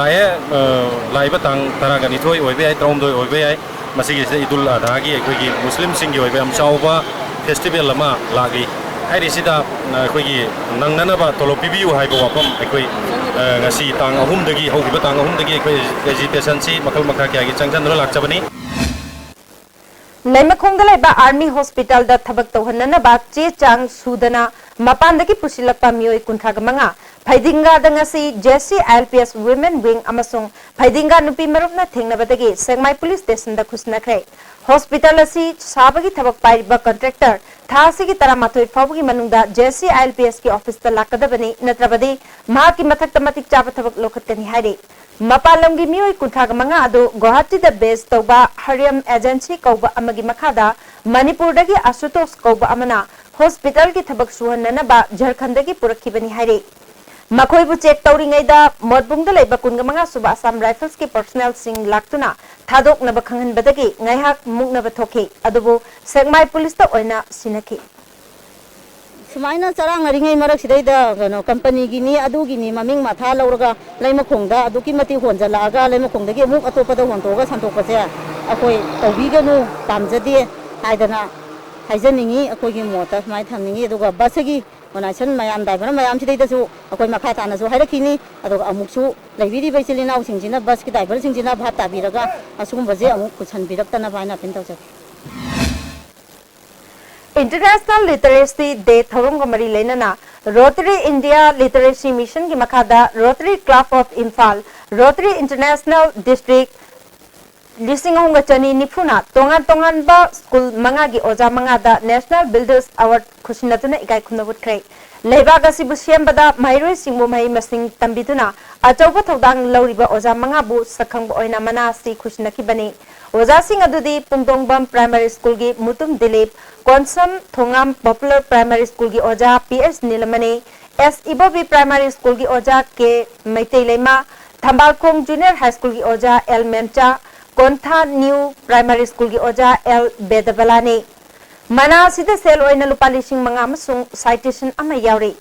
lai ba tang taraga ni thoi oibe ai trom doi oibe ai masigi se idul adha gi koi gi muslim singi oibe am chawba festival lama lagi ai risida koi gi nangnana ba tolop pibiu haiba wapam koi ngasi tang ahum dagi hogiba tang ahum dagi koi agitation si makal makha kya gi changchan ro lakchabani Laimakhong da laiba army hospital da thabak tawhanna ba che chang sudana mapan dagi pusilakpa mioi kunthraga manga Phaidinga da ngasi JC ILPS women wing amasung Phaidinga nupi marupna thengnabadagi Sengmai police station da khusnakre hospital asi sabagi thabak paiba contractor thasigi taramatoi fawgi manungda JC ILPS ki office ta lakadabani natrabadi ma ki mathakta matik chaba thabak lokhatkani hairi mapalamgi mioi kunthag manga adu Guwahati da base toba Hariam agency kauba amagi makhada Manipur dagi Asutos kauba amana hospital ki thabak suhanna ba Jharkhand dagi purakhibani hairi Makhoi bu check tauringai da modbung da leiba kunga manga suba Assam Rifles ki personnel sing laktuna thadok na bakhangan badagi ngaihak mukna bathoki adubu Sengmai police ta oina sinaki Sumaina charang ringai marak sidai da no company gini adu gini maming matha lauraga laimakhong da adu ki mati honjala aga laimakhong da gi muk atopa da hontoga santopa se akoi tawbi ganu pamjadi haidana haijaningi akoi gi mota mai thamningi aduga basagi onaisan mayam dai bana mayam sidai da su akoi makha tana su hairakini aduga amuksu laibiri baisilina singjina bus ki driver singjina bhat tabiraga asugum baje amuk kuchan biraktana baina pintawja International Literacy Day Thorong Mari Lenana Rotary India Literacy Mission ki makhada Rotary Club of Imphal Rotary International District Lisingong chani nifuna tongan ba school manga gi oja manga da National Builders Award khusinatuna ikai khunabut krai leiba ga sibu siambada mairoi singbo mai masing tambiduna achauba thodang lauriba oja manga bu sakhang oina mana si khusinaki bani oja sing adudi pungdongbam primary school gi mutum dilip Konsam Thongam Popular Primary School ki oja PS Nilamani S Ibobi Primary School ki oja K Maitei Lema Thambalkhong Junior High School ki oja L Memcha Kontha New Primary School ki oja L Bedabalani Mana sida sel oina lupa lising manga amasung citation ama yauri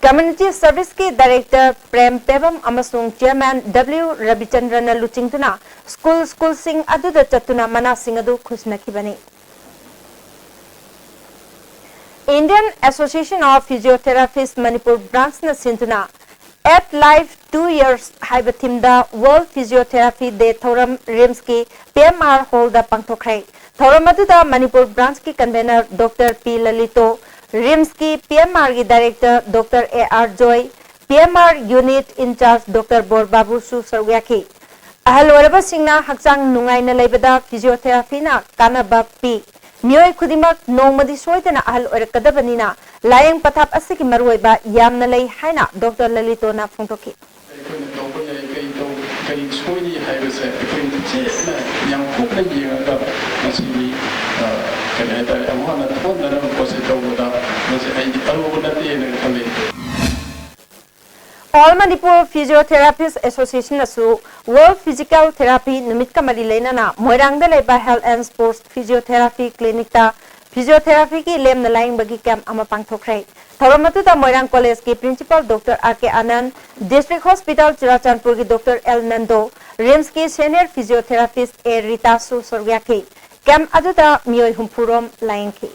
Community Service ki Director Prem Pevam amasung Chairman W Rabichandran Luchingtuna School sing aduda chatuna mana sing adu khusnaki bani Indian Association of Physiotherapists Manipur branch na sintuna at life 2 years haiba thimda World Physiotherapy Day thoram Rims ki PMR hall da pangthokrai thoram aduda Manipur branch ki convener Dr. P Lalito RIMS की PMR की director doctor AR Joy PMR unit incharge doctor Borbabu सु सरव्याखी अहल ओरबा सिंगना हक्चांग नुंगाइना लेबदा physiotherapy ना कानबा P मियोय खुदिमक नोंमदी सोयदना अहल ओरकदबनीना lying पथाप असकी मरुइबा यामना लई हाइना doctor ललितोना फोंटोकी All Manipur Physiotherapist Association asu World Physical Therapy numit ka mari leinana Moirang da leba Health and Sports Physiotherapy Clinic ta Physiotherapy ki lem na laing bagi camp ama pangthokrai Tharamatu ta Moirang College ki Principal Dr. R.K. Anand District Hospital Churachandpur ki Dr. L. Nando RIMS ki Senior Physiotherapist A. Rita Su Sorgyaki camp aduta miyoi humpurom laing ki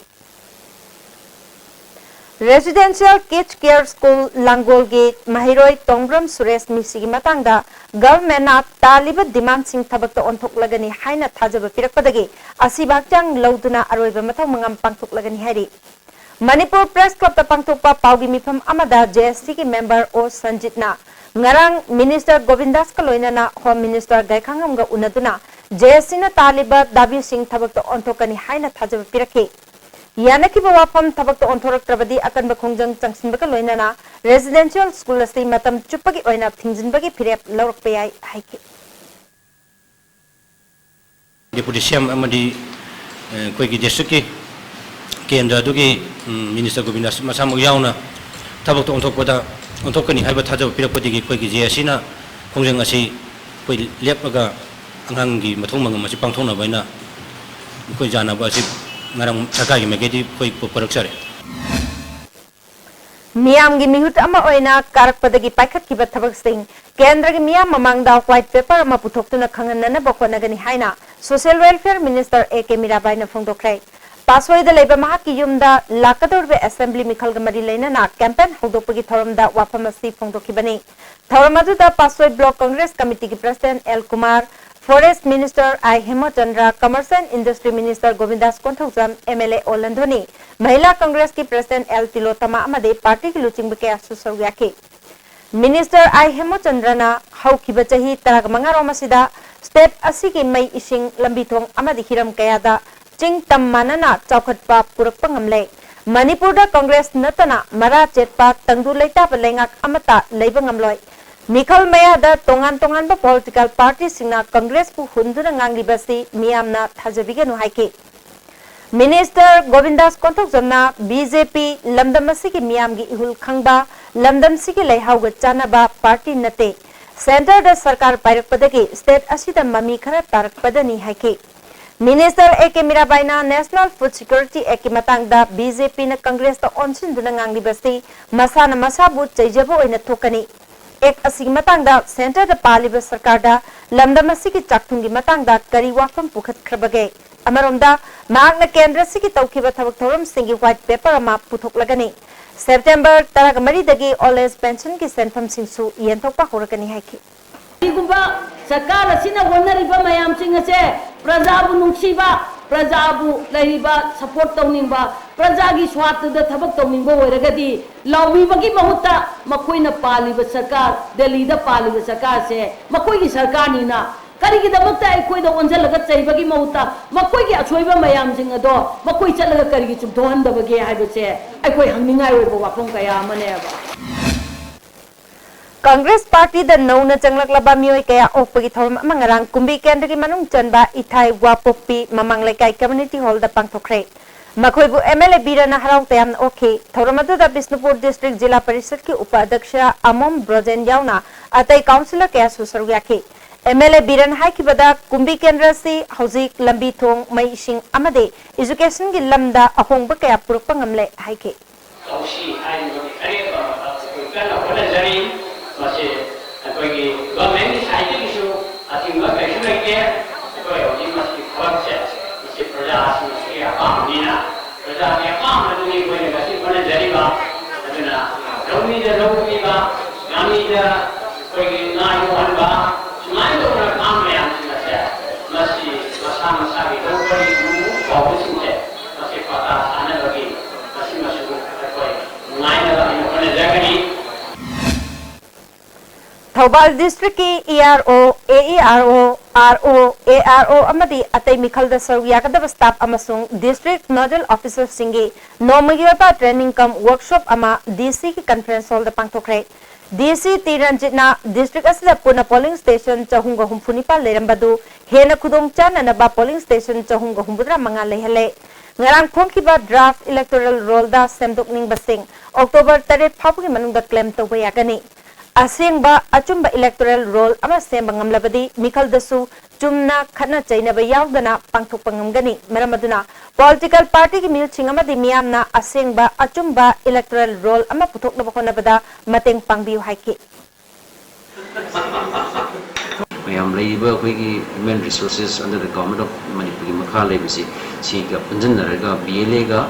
Residential Kids Care School Langol Gate Mahiroi Tongbram Suresh Misigi Matangda Government na taliba demand sing thabak to onthok lagani haina thajaba pirakpadagi asibakjang lauduna aroiba mathang mangam pangthok lagani hari Manipur Press Club ta pangthokpa paugi mifam amada JSC ki member O Sanjitna ngarang Minister Govindas ka loinana Home Minister Gaikhangam ga unaduna JSC na taliba dabi sing thabak to onthokani haina thajaba pirakhi Yanaki bawapam tabak to ontorak trabadi akan bakongjang changsin baka loinana residential school asti matam chupagi oina thingjin bagi phirep lawrak payai haiki Deputy CM amadi koi ki district ki kendra dugi Minister Govindas masamu yauna tabak to ontokani haiba thajab phirakpadi ki koi ki JSina kongjang asi koi lepaga angangi mathong mangam asi pangthona baina koi jana ba asi ngarang sakagi megedi koi puraksare Miyam gi mihut ama oina karak padagi paikhat ki bathabak sing kendra gi miyam mamangda white paper ama puthokuna khanganna bakona gani haina social welfare minister AK Mirabai na phongdokrai pasoi da leba maha ki yumda lakador be assembly mikhal ga mari leina na campaign hogdopagi thoramda wapamasi phongdoki bani thoramadu da pasoi block congress committee ki president L Kumar Forest Minister I Hemachandra, Commerce and Industry Minister Govindas Konthokjam, MLA Olandhoni, Mahila Congress ki President L Tilotama amade party ki luching bake asu sorgyaki. Minister I Hemachandra na haukiba chahi taragmanga romasida step asi ki mai ising lambithong amadi hiram kayada ching tam manana chaukhatpa purakpa ngamle. Manipur da Congress natana mara chetpa tangdu leita balengak amata leiba ngamloi. Mikhal Maya da tongan ba political party singna Congress pu hundura ngangi basi miyamna thajabiga no haike Minister Govindas Konthokjamna BJP lamdamasi ki miyam gi ihul khangba lamdamsi ki leihau ga chanaba party nate center da sarkar pairakpadagi state asida mami khara tarakpadani haike Minister AK Mirabaina National Food Security Act matang da BJP na Congress ta onsin duna ngangi basi masana masabu chaijabo oina thokani एक असि मतंगदा centre the पालिब सरकार दा लमदम असि की चाकथुंगी मतंगदा करी वाफम पुखत खरबगे अमरोंदा मांगना केंद्र सि की तौखिबा थबक थोरम सिंगी व्हाइट पेपर अमा पुथोक लगनी सेप्टेंबर तरग मरी दगी ऑल एज पेंशन की सेंफम सिंसु येंथोपा होरकनी हाइकी गुबा सरकार असिना वनरिबा मयाम सिंग असे प्रजाबु नुंसीबा प्रजाबु लहिबा सपोर्ट तौनिंबा प्रजागी स्वार्थ द थबक तौनिंबा होरगदी लौबीबगी महुत्ता मखोइना पालिबा सरकार दिल्ली द पालिबा सरकार से मखोइगी सरकार नीना करिगी दमक्ता अखोइदा ओंजलगा चैबगी महुत्ता मखोइगी अछोइबा मयाम सिंग अदो मखोइ चलगा करिगी चुबधोहनदबगे हाइबसे अखोइ हंगनिंगाय ओइबा वाफम कया अमनेबा Congress Party the Nona Changlakaba Mioy Kaya Opagi Thom Mangarang Kumbi Kendri Manung Chanba Itai Wapopi Mamang Lekai Community Hall the Pangtokre. Makoibu MLA Birana Harau Tam Oki, Thoramadu the Bisnupur District Jilla Parishad ki Upadhaksha Amom Brojen Yauna Atai Councillor Kaya Susaryaki. MLA Biran Haikibada Kumbi Kendrasi Hauzik Lambi Thong Mai Ishing Amade Education gi Lamda Ahongba Kaya Purpangamle Haike. masih bagi government ni sahaja isu atinggal isu lagi apa yang ini masih konsep isu perjalanan masih apa ni na perjalanan apa tu ni boleh masih boleh jadi bah tu na kami dah kami dah bagi naik bah cuma itu orang kami yang masih masa kita boleh dulu kau sini masih patah sana bagi masih Thoubal district की ERO, AERO, RO, ARO अमदी अतै मिखल द सरुक याकदब staff अमसुंग district nodal officer सिंगी नोमगी ओबा ट्रेनिंग कम वर्कशॉप अमा DC की कॉन्फ्रेंस हॉल द पांगथोखरे DC तिरंजितना डिस्ट्रिक्ट असिदा पुना पोलिंग स्टेशन चहुंग हुमफुनिपा लेरंबदु हेना खुदोंग चाननबा पोलिंग स्टेशन चहुंग हुमबुद्रा मंगा लेहले ngarang phongkiba draft electoral roll da semdokning basing October 3 phawgi manungda claim tawba yagani asengba achumba electoral roll ama semba ngamlabadi mikhal dasu chumna khana chainaba yawdana pangthokpa ngamgani maramaduna political party ki mil chingamadi miyamna asengba achumba electoral roll ama puthokna bakhonabada mateng pangbiu haiki mayam leiba khoi human resources under the government of Manipuri makha lebisi si ga punjan naraga BLA ga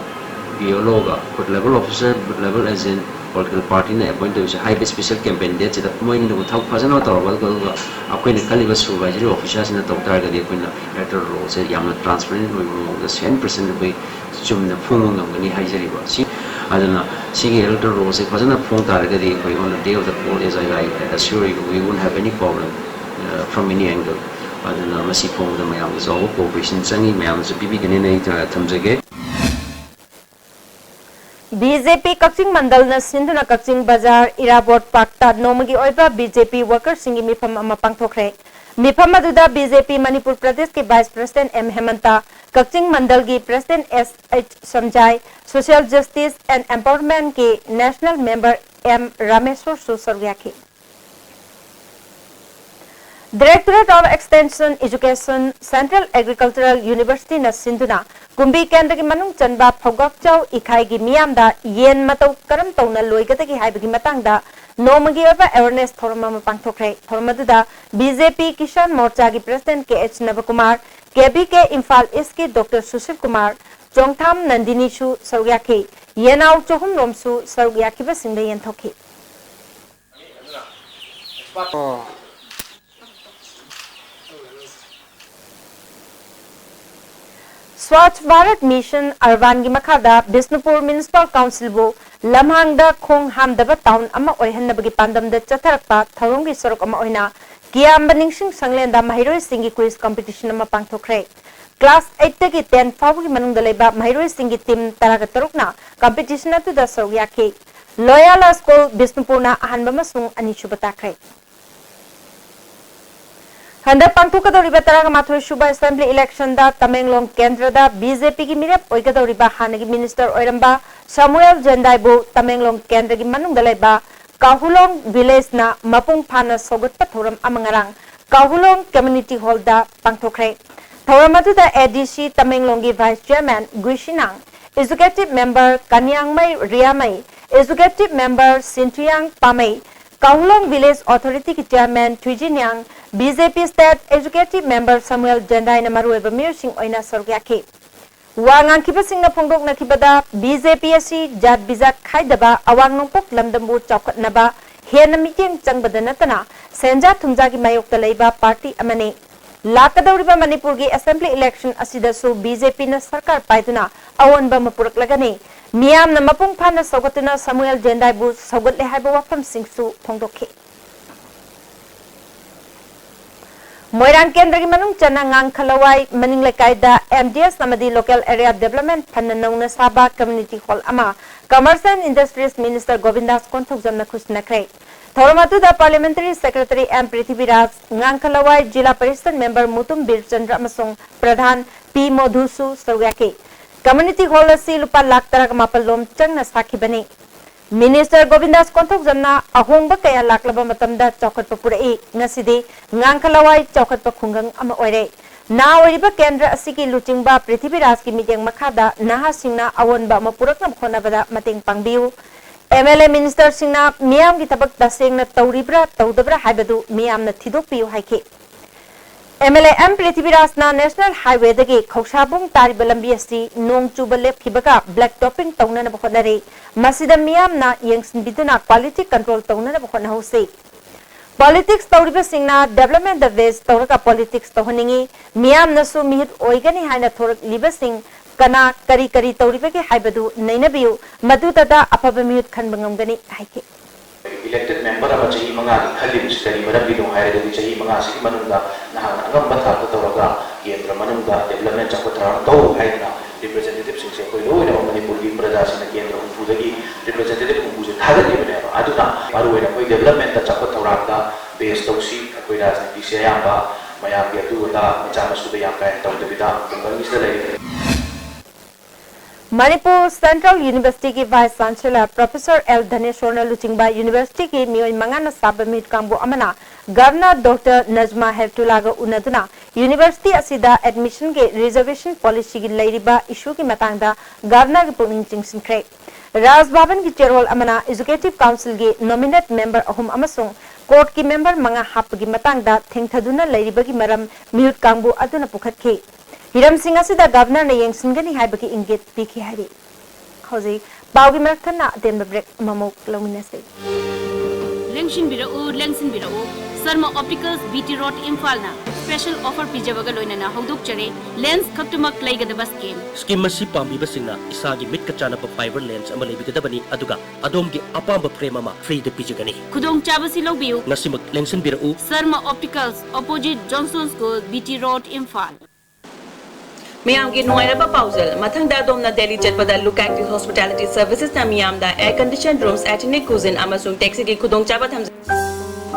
BLO ga but level officer but level as in political party na appoint to high special campaign date da moi ni thau phajana tawal ga akoi ne kaliba supervisory officers na tawtar ga de koi na electoral role se yamna transparent oi the 100% bai chumna phung ngam ni haijari ba si adana si electoral role se phajana phung tar ga de koi on the day of the poll as I assure you we won't have any problem from any angle. Adana masi phone the mayam is all cooperation changi mayam se bibi gane nei thamjage BJP Kakching Mandal na Sindhuna Kakching Bazar Irabot Pakta Nomagi Oiba BJP workers singi mifam ama pangthokre mifam aduda BJP Manipur Pradesh ke Vice President M Hemanta Kakching Mandal gi President SH Samjai Social Justice and Empowerment ke National Member M Rameshwar Susargyaki Directorate of Extension Education Central Agricultural University na Sindhuna Kumbi Kendra ki manung chanba phogak chau ikhai gi miyam da yen matau karam tauna loigata ki haibagi matang da nomagi oba awareness thorama ma pangthokre thorama da BJP Kisan Morcha gi President KH Navakumar KBK Imphal East ki Dr Sushil Kumar Chongtham Nandini Shu Saryakhi yenau chohum romsu Saryakhi ba singda yen thokhi Swachh Bharat Mission Arvan gi makhada Bisnupur Municipal Council bu lamhangda khong hamdaba town ama oihanabagi pandam da chatharakpa tharong gi sorok ama oina kiam baningsing sanglenda mahiroi singi quiz competition ama pangthokre class 8 ta gi 10 fawgi manungda leba mahiroi singi team taraga tarukna competition atu da sogyaki Loyala School Bisnupur na ahanba masung ani chubatakre Handa pangtuka doriba taraga mathoi shuba assembly election da Tamenglong Kendra da BJP ki mirep oiga doriba hanagi minister oiramba Samuel Jendai bu Tamenglong Kendra ki manung dalaiba Kahulong village na mapung phana sogot pathoram amangarang Kahulong community hall da pangthokre thoramatu da ADC Tamenglong ki vice chairman Guishinang executive member Kanyangmai Riamai executive member Sintiang Pamai Kahulong village authority ki chairman Twijinyang BJP State Executive Member Samuel Jendai na marueba mir sing oina sorgyaki wangang kiba singna phongdok na kibada BJP asi jat bijak khaidaba awang nongpok lamdambu chawkhatnaba hena meeting changbada natana senja thumja gi mayok ta leiba party amani lakadawriba Manipur gi assembly election asida su BJP na sarkar paiduna awonba mapurak lagani miyam na mapung phana sogatuna Samuel Jendai bu sogat le haiba wafam singsu phongdokhi Moirang Kendra ki manung chana ngang khalawai maning lekai da MDS namadi local area development fund na saba community hall ama commerce and industries minister Govindas konthok jamna khusna krai thoramatu da parliamentary secretary M Prithviraj ngang khalawai jila parishad member Mutum Bir Chandra amasong pradhan P Modhusu Saryaki community hall asi lupa lakh tarak mapalom changna sakhi bani Minister Govindas konthok jamna ahongba kaya laklaba matamda chawkhatpa purai ngasidi ngangkhalawai chawkhatpa khungang ama oire na oriba kendra asigi luchingba Prithviraj ki meeting makhada naha singna awonba ma purakna khonabada mating pangbiu MLA minister singna miyam gi tabak dasengna tawribra tawdabra haibadu miyamna thidokpiu haiki MLA M Prithviraj na national highway dagi khawsabung tariba lambi asi nong chuba lepkhibaga black topping tawna na bakhonare masida miyam na yengsin biduna quality control tawna na bakhona hose politics tawriba singna development the ways tawraka politics tawhaningi miyam na su mihit oigani haina thorak liba sing kana kari kari tawriba ke haibadu nainabiu madu tada apaba mihit khanbangamgani haike elected member of chahi manga ki khali misteri maram bidong haire de chahi manga si manungda na angam batha ta toraga kendra manungda development chakotra to haina representative sing se koi loi na manipur gi praja sina kendra umpu dagi representative umpu je thada ni bane aduna maru wena koi development ta chakotra da base tosi koi rajniti se yamba mayam ge tu da macha masu da yam kai taw de bida kongani se lai Manipur Central University की vice chancellor professor L Dhaneshwar लुचिंगबा university की मियोय मंगाना साबमिट कांगबो अमना governor doctor Najma हेप्टुलागा उनदुना यूनिवर्सिटी असिदा एडमिशन के रिजर्वेशन पॉलिसी की लैरिबा इशू की मतंगदा गवर्नर की पुनिंग चिंगसिनख्रे राज भवन की चेयरहोल अमना एजुकेटिव काउंसिल की नॉमिनेट मेंबर अहुम अमसुंग कोर्ट की मेंबर मंगा हाप की मतंगदा थेंगथदुना लैरिबा की मरम मिहुत कांगबो अदुना पुखतखे हिरम सिंह असिदा गवर्नर ने यंगसिनगनी हाइबकी इंगित पीखी हाइरी हौजी पाउगी मरथना देम ब्रेक ममोक लौमिनसे लेंगसिन Biro Sharma opticals BT road Imphal ना स्पेशल ऑफर पिजबगा लोइना हौदुक चरे लेंस खक्तमक लेगदबा स्कीम मसी पाम्बीबा सिंगना इसागी मिट कचानप फाइबर लेंस अमा लेबिगदबनी अदुगा अदोम के अपाम फ्रेम अमा फ्री दे पिजगनी खुदोंग चाबसी लौबियु नसिमक लेंसन Biro Sharma opticals opposite Johnson school BT road Imphal मियाम की नुआइरबा पाउजल मथंगदा दोमना दिल्ली चटपदा लुक एक्टिव हॉस्पिटैलिटी सर्विसेज ना मियाम दा air condition rooms ethnic cuisine अमसुंग टैक्सी की खुदोंग चाबा थम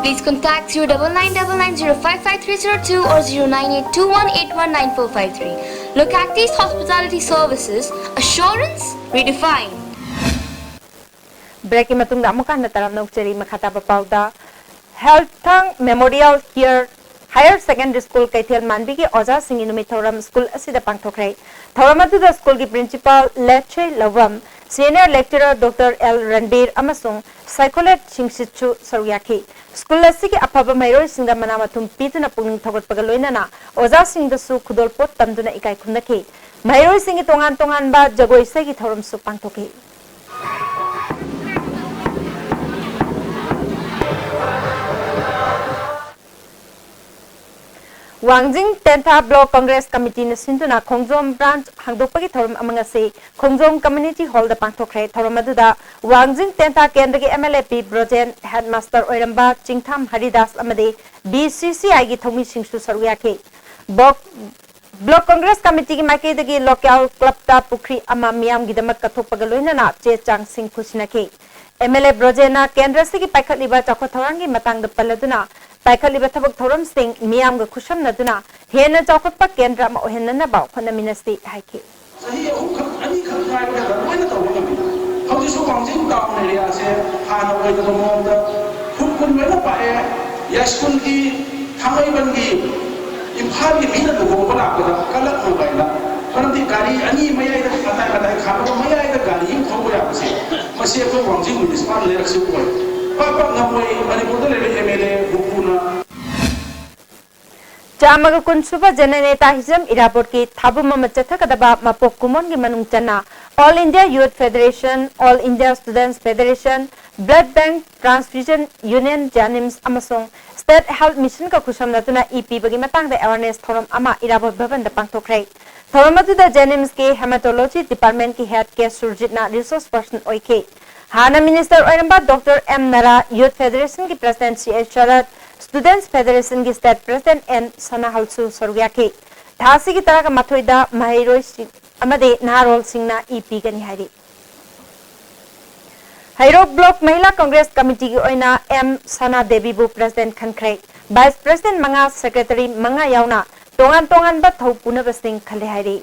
Please contact 0999055302 or 0982181945. Look at these hospitality services. Assurance redefined. Break matung da amukan na taram nok cheri makata papauda Health Thang Memorial here Higher Secondary School Kaithel Manbi ki Oja Singh Inumi Thoram School asida pangthokre Thoram adu da school ki principal Leche Lavam Senior Lecturer Dr. L. Ranbir Amasung Psychologist Singsichu Saryaki School asigi apaba mairo singda manamatum pituna pungning thogot pagaloina na Oja Singh da su khudol pot tamduna ikai khundaki mairo singi tongan ba jagoi segi thoram su pangthoki Wangjing Tenta Block Congress Committee na sinduna Khongjom branch hangdokpagi thorum amanga se Khongjom Community Hall da pangthokre thorum aduda Wangjing Tenta Kendra ki MLAP Brojen Headmaster Oiramba Chingtham Haridas amade BCCI gi thomi singsu saruyake Block Congress Committee ki maike dagi local club ta pukri ama miam gi damak kathokpaga loina na che chang sing khusinake MLA Brojena Kendra se ki paikhatliba chakotharangi matang da paladuna Paikali bathabak thoram sing miam ga khusham naduna hena chawkatpa kendra ma ohenna na baw khona minasti haike sahi ani kham khai ba da loina tawga mi hauji so Wangjing town area se hana oi da mom da khum kun mena pa e yaskun ki thamai ban gi imphal gi mina do go la ka kalak no bai la paranti gari ani mayai da patai khaba mayai da gari im thobo ya se mase ko Wangjing municipal le rakse ko Papa ngamoi Manipur le MLA bukuna Chamaga kunsuba jananeta hizam iraport ki thabuma machatha kadaba mapok kumon gi manung chana All India Youth Federation All India Students Federation Blood Bank Transfusion Union Janims amasong State Health Mission ka kusam natuna EP bagi matang da awareness thoram ama iraport bhavan da pangthokre thoram adu da Janims ke hematology department ki head ke surjitna resource person oike Hana Minister Oiramba Dr. M. Nara, Youth Federation की President C.H. Sharat, Students Federation की State President N. Sana Halsu Sorgyaki, Thasi की तरह का मथुइदा महिरोई अमदे नारोल सिंगना EP का निहारी Hairok Block Mahila Congress Committee की ओइना M. Sana Devi Bu President खनख्रे, Vice President मंगा Secretary मंगा यावना तोंगान बा थौ पुना बसिंग खले हारी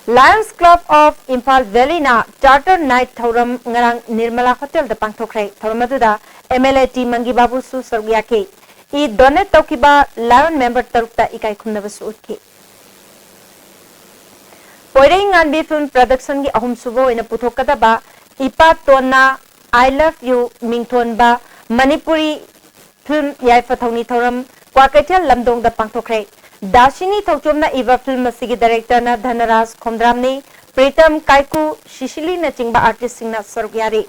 Lions Club of Imphal Valley na Charter Night Thoram ngarang Nirmala Hotel da pangthokre thoram aduda MLA T Mangi Babu su sargyake I donate tawkiba Lion member tarukta ikai khumnaba su utke Poireng Anbi Film Production gi ahum subo ina puthokada ba Ipa Tonna I Love You Mingthon ba Manipuri Film Yaifa Thawni Thoram Kwakaithel Lamdong da pangthokre Dashini Thokchomna Iva Film Asigi Director na Dhanaraj Khomdramni Pritam Kaiku Shishili na chingba artist singna Sorgyari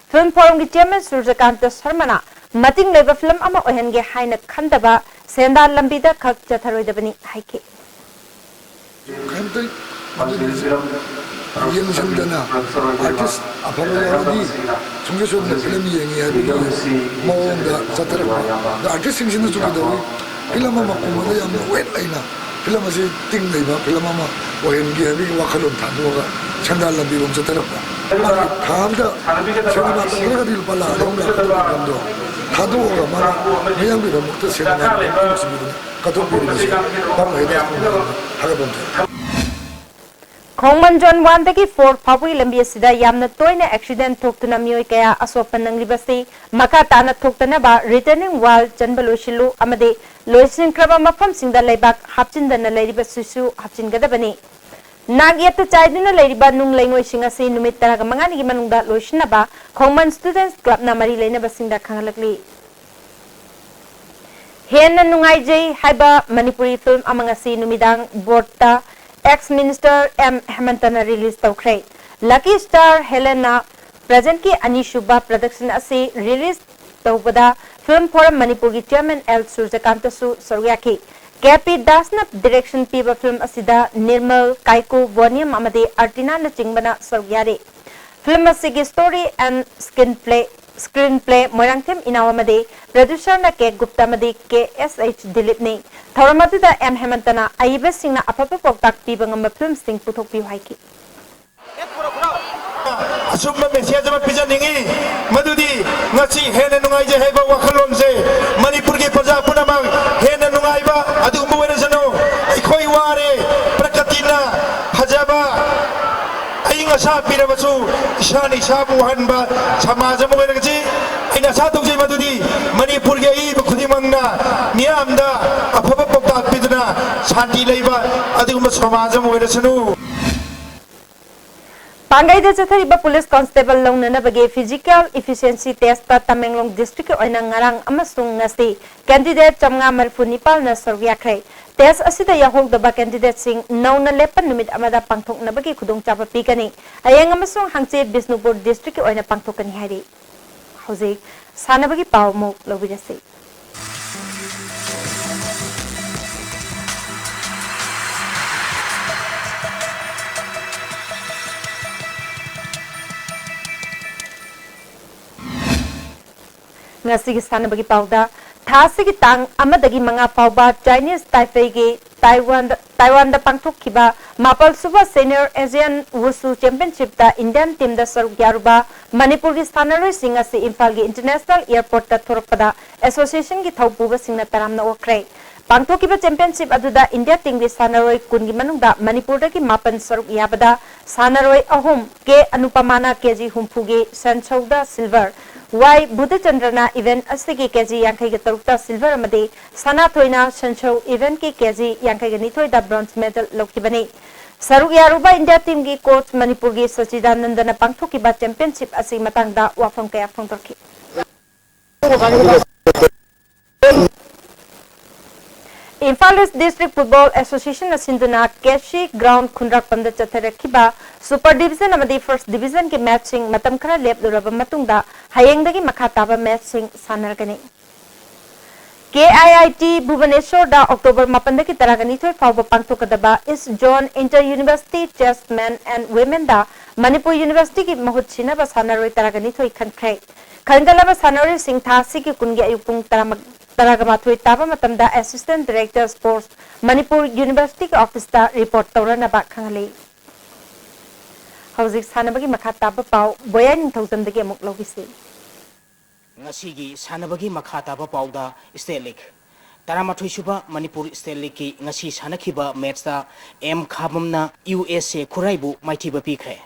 Film Forum ki Chairman Surjakant Sharmana Mating Leva Film ama ohenge haina khandaba Senda Lambida khak chatharoidabani haike yengsamdana artist afaba yawdi chunggesodna film yengi habi mawonga satarapa the artist singina chukidawi film ama kumada yamna wet laina film ase ting leiba film ama ohengi habi wakhalon thanuga chandal lambi rom satarapa thamda cinema tangga dil pala romna kamdo thadu ga mara mayam bi mukta cinema kato biri bam heda hagabam Khongman John 1 dagi 4 Phabui lambi asida yamna toina accident thoktuna mioi kaya asopan nanglibasi maka tana thoktana ba returning wall chanbaloshilu amade loisin kraba mafam singda leibak hapchindana leiriba susu hapchingadabani Nagyat chaiduna leiriba nung lengoi singasi numit taraga mangani gi manungda loisinaba Khongman Students Club na mari leina basingda khangalakli Hena nungaijai haiba Manipuri film amangasi numidang borta ex-minister M. Hemantana release tawkre. Lucky Star Helena present ki Anishuba production ase release tawbada Film Forum Manipur ki chairman L. Surjakanta Su Saryaki. KP Dasna direction piba film asida Nirmal Kaiku Vonium amade Artina na chingbana Saryare. Film asigi story and screenplay Moirangtem inawamade producer na K. Gupta made KSH Dilip ne Thoramatuda M. Hemantana Aiba Singna Apapa Poktak Pibangam film sting Putok Piwaiki. Asumma message ma pijaningi madudi ngasi hena nungai je heba wakhalon se Manipur ke praja punamang hena nungai ba adu umbu sano ikhoi ware prakatina hajaba ainga sa pirabasu ishani sabu hanba samaja mo ngasi ina sa tokje madudi Manipur ke i khudimangna miyamda afaba pokta pidna shanti leiba adu umbu samaja mo sano Pangai de Chathariba Police Constable Longnana Bage Physical Efficiency Test Tamenglong District Oinang Ngarang Amasung Ngasi Candidate Chamnga Marfunipal na Sorgyakre Test asida yahog daba candidate sing nauna lepan numit amada pangthok na bagi khudong chapa pikani ayang amasung hangche Bisnupur District oina pangthokani hari hauzik sanabagi paw mo lobirase Ngasigi sana bagi pauda thasigi tang amadagi manga pauba Chinese Taipei ge Taiwan da pangthok kiba mapal suba senior Asian Wushu Championship da Indian team da saruk yaruba Manipur gi sanaroi singa se Imphal gi International Airport ta thorpada association gi thaupuba singna taramna okre pangthok kiba championship aduda India team gi sanaroi kungi manungda Manipur da gi mapan saruk yabada sanaroi ahum ke Anupamana kg humpugi sanchauda silver Why Buddha Chandrana event asigi kg yankai ga tarukta silver amade sana thoina sancho event ki kg yankai ga nithoi da bronze medal lokibani saruk yaruba India team gi coach Manipur gi Sachidanandana pangthoki ba championship asi matangda wafam kaya phongtorki Imphal East District Football Association Asinduna Keshi Ground Khundrak Pamda Chatharakhiba Super Division amadi First Division ke matching matam khara lepduraba matungda hayengdagi makha taba matching sanargani KIIT Bhubaneswar da October 8 ki taragani thoi fawba pangthokadaba East Zone Inter University Chessmen and Women da Manipur University ki mahut chinaba sanaroi taragani thoi khankhre khangalaba sanaroi sing thasi ki kungi ayupung Taragamathui Taba Matamda Assistant Director Sports Manipur University Office ta report Taurana Bakhangali. Hauzik Sanabagi Makataba Pau, Boyan Thousand the Game of Lovisi. Nasigi Sanabagi Makataba Pauda, State League. Taramathui Shuba, Manipur State League, Nasi Sanakiba, Metsta, M. Kabamna, USA, Kuraibu, Maitiba Pikre.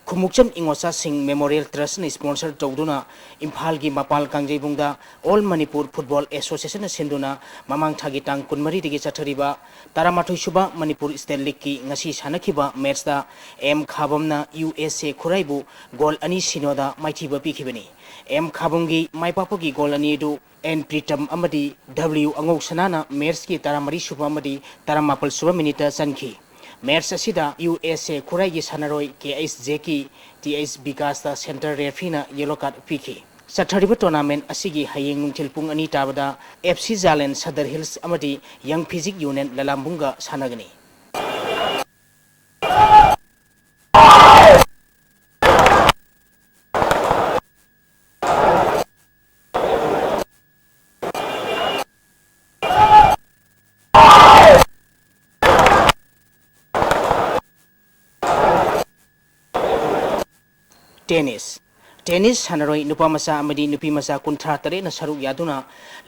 Kumukcham Ingosa Singh Memorial Trust ni sponsor Tawduna Imphal gi Mapal Kangjebungda All Manipur Football Association Sinduna Mamang Thagitang Kunmari digi chathariba Taramathui Suba Manipur State League ki ngasi sanakhiba match da M Khabamna USA Khuraibu goal ani sinoda maithiba pikhibani M Khabamgi maipapagi goal ani du N Pritam amadi W Angok Sanana match ki taramari suba amadi taramapal suba minute sankhi Match asida USA Kurai Sanaroi KSJ ki TS Bikasta Center Refina Yellow Card Piki. Sathariba tournament asigi hayeng nungtil pung ani tabada FC Zalen Sadar Hills amadi Young Physic Union Lalambunga sanagani. Tennis सानरोई नुपा मसा अमदी नुपी मसा कुंथ्रा तरे न सरुक यादुना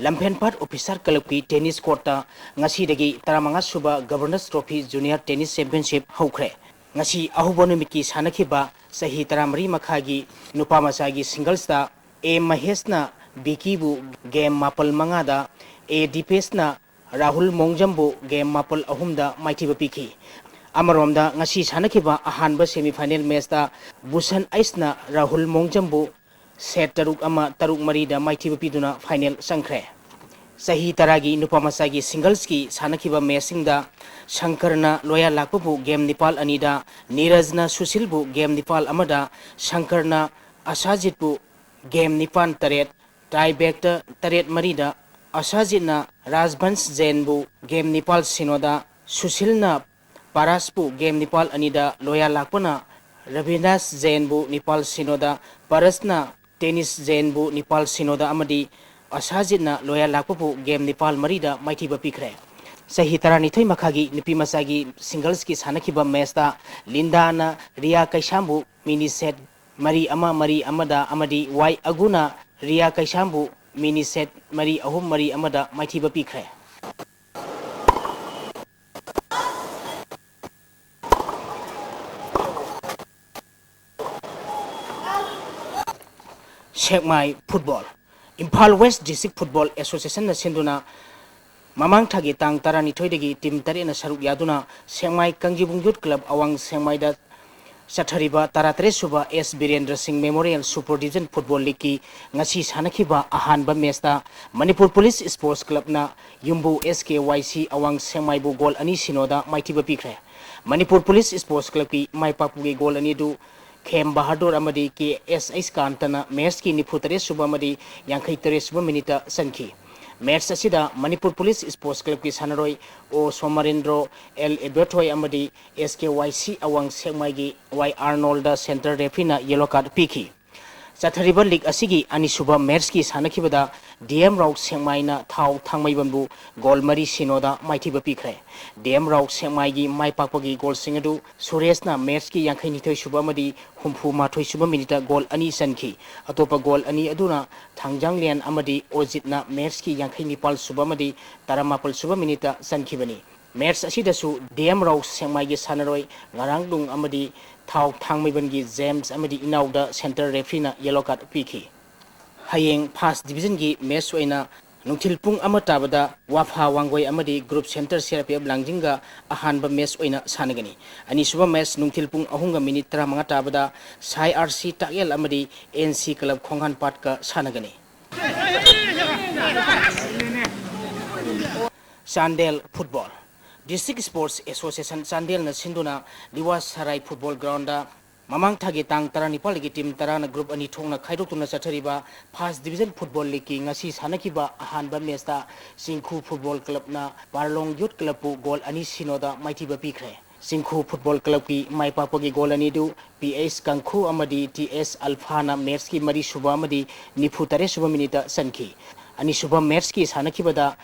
लम्फेनपाट ऑफिसर क्लब की टेनिस कोर्टा ngasi taramanga suba governors trophy junior tennis championship hokre ngasi ahubo numiki sanakhiba sahi taramari makhagi nupa masagi singles da a mahesna biki bu game mapal manga da a dipes na rahul mongjambu game mapal ahum da maithiba piki amaromda ngasi sanakhiba ahanba semi final match da busan aisna rahul mongjambu set taruk mari da maithiba piduna final sangkhre सही तरह की नुपा मसा की singles की सानखिबा matching दा शंकरना लोया लाकबु game Nepal अनिदा नीरजना सुशीलबु game Nepal अमदा शंकरना असाजितबु game निपान Taret tie back Taret मरीदा असाजितना Rajbansh जैनबु game Nepal Sinoda सुशीलना पारासबु game Nepal अनिदा लोया लाकपना Ravidas जैनबु Nepal Sinoda परसना tennis जैनबु Nepal Sinoda अमदी असाजितना लोया लाकपु game Nepal मरीदा माइथिबा पिखरे सही तरह मखागी नुपी मसागी singles की सानखिबा मैचता लिंदाना रिया कैसामबु मिनी सेट मरी अमदा अमदी वाई अगुना रिया कैसामबु मिनी सेट मरी अहुम मरी अमदा माइथिबा पिखरे शेकमाई football Imphal west district football association सिंधुना ममांग थागी तांग तारानी थोइदगी टीम तरेना सरुक यादुना सेंगमाई कंजीबुंग यूथ क्लब अवांग सेंगमाईदा चथरिबा तारातरे सुबा S Birendra Singh memorial super division football league की ngasi sanakhiba ahanba matchta Manipur police sports क्लबना युम्बु SKYC अवांग सेंगमाईबु गोल अनि सिनोदा माइथिबा पिखरे मणिपुर पुलिस स्पोर्ट्स क्लब की माइपापुगे गोल अनि दु खेम बहादुर अमदी के एस कांतना मैच की निफुतरे सुबह मदी यांखई तरे सुबह मिनिट सनखी मैच असिदा मणिपुर पुलिस स्पोर्ट्स क्लब की सानरोई ओ सोमरेंद्र एल एबेटोय अमदी SKYC अवांग सेंगमाईगी वाई आर्नोल्ड सेंटर रेफरीना येलो कार्ड पीखी चथरिबा लीग असिगी अनिसुबा मैच की सानखिबदा DM राउक सेंगमाईना थाव थांगमाईबनबु गोल मरी सिनोदा माइथिबा पिखरे DM राउक सेंगमाईगी माइपाकपगी गोल सिंगदु सुरेशना मैच की यांखई निथोय सुबा मदी हुमफु माथोय सुबा मिनिट गोल अनि सनखी अतोपा गोल अनि अदुना थांगजांगलियन अमदी ओजितना मैच की यांखई निपाल सुबा मदी तारामापल सुबा मिनिट सनखिबनी मैच असिदसु DM राउक सेंगमाईगी सानरोय ngarangdung अमदी थाव थांगमैबनगी जेम्स अमदी इनाउदा सेंटर रेफरीना येलो कार्ड पीखी हयेंग फर्स्ट डिवीजन की मैच ओइना नुंथिल पुंग अमताबदा वाफा वांगोय अमदी ग्रुप सेंटर सेरपेब लांजिंगा अहानबा मैच ओइना सानगनी अनिसुबा मैच नुंथिल पुंग अहुंगा मिनिट 35 ताबदा साई RC टागेल अमदी NC क्लब खोंगान पाटका सानगनी Chandel football district sports association Chandel न सिंधुना लिवास सराय फुटबॉल ग्राउंड ममांग थागी तांग तारानिपाल की टीम ताराना ग्रुप अनि थोंगना खाइदोक्तुना चथरिबा फर्स्ट डिवीजन फुटबॉल लीग की ngasi सानखिबा अहानबा मैचता सिंखु फुटबॉल क्लबना बारलोंग यूथ क्लबपु गोल अनि सिनोदा माइथिबा पिखरे सिंखु फुटबॉल क्लब की माइपापगी गोल अनि दु PS कंखु अमदी TS अल्फाना मैच की मरी सुबा अमदी निफुतरे सुबा मिनिट सनखी अनि सुबा मैच की सानखिबदा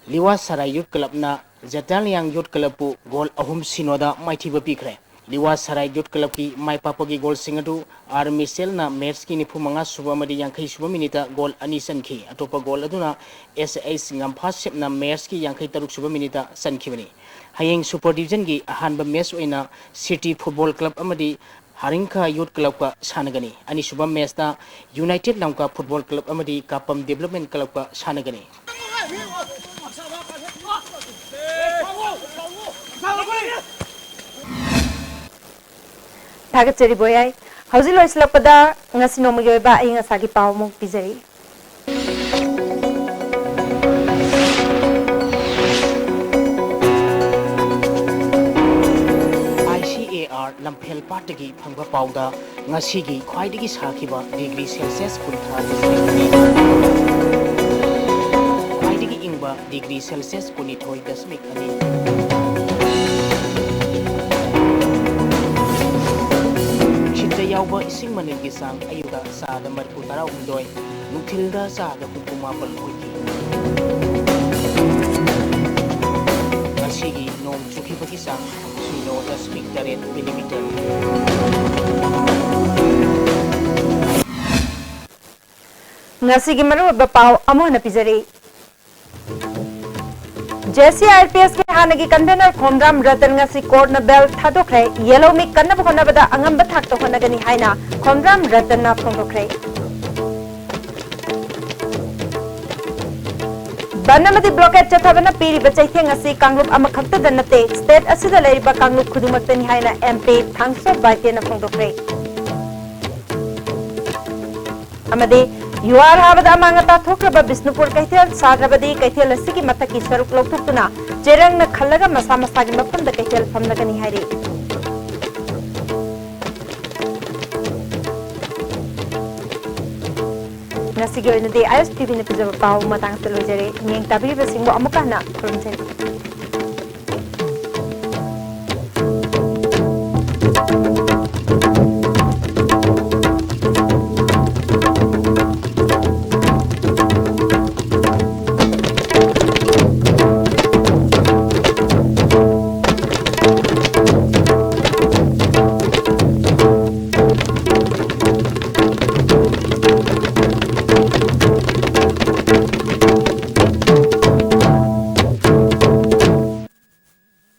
लिवा सराय यूथ क्लबना जटालियांग यूथ क्लबपु गोल अहुम सिनोदा माइथिबा पिखरे लिवा सराय यूथ क्लब की माइपापगी गोल सिंगदु आर मिसेलना मैच की निफु मंगा सुबा मदी यांखई सुबा मिनिट गोल अनि सनखी अतोपा गोल अदुना SAS ngамफा सेपना मैच की यांखई तरुक सुबा मिनिट सनखिबनी हयेंग सुपर डिवीजन की अहानबा मैच ओइना सिटी फुटबॉल क्लब अमदी हारिंखा यूथ क्लब का सानगनी अनि सुबा मैचता यूनाइटेड लंका फुटबॉल क्लब अमदी कापम डेवलपमेंट क्लब का सानगनी थागतचरी बोयाई हौजी लोइसलपदा ngasi nomagi oiba ai ngasagi pawmuk pizari ICAR लम्फेल पाटगी फंगबा पाउदा ngasigi khwaidigi sakhiba degree celsius kuntha khwaidigi ingba degree celsius kunithoi dasmik ani यावबा इसिंग मनगी सांग अयुदा सादा मरकु तरा उंदोय नुथिलदा सादा कुकुमा पल होइकी असिगी नोंग चुखिबगी सांग सुनो 10 millimetre ngasi gi maru ba pau amo na pizari JC IPS के हाने की कन्वेनर खोमराम रतन ngasi कोर्ट न बेल थादोखरे येलो मी कन्न बखना बदा अंगम बथाक तो होना गनी हाइना खोमराम रतन ना फोंदोखरे बनमदी ब्लॉकेट चथाबना पीरी बचैथे ngasi कांगलुप अमा खक्ता दनते स्टेट असिदा लेरिबा कांगलुप खुदुमक्तनी हाइना MP थांगसो बाइते न फोंदोखरे अमदे युआर हाबदा मांगता थोक्रबा बिष्णुपुर कैथेल साद्रबदी कैथेल असिगी मथकी सरुक लौथुक्तुना चेरंग न खल्लगा मसा मसागी मफम the कैथेल फमनगनी हाइरे ngasi gi oinadi ISTV ne pijaba paw matang se lojare ngeng tabiri ba singbo amukana khurumse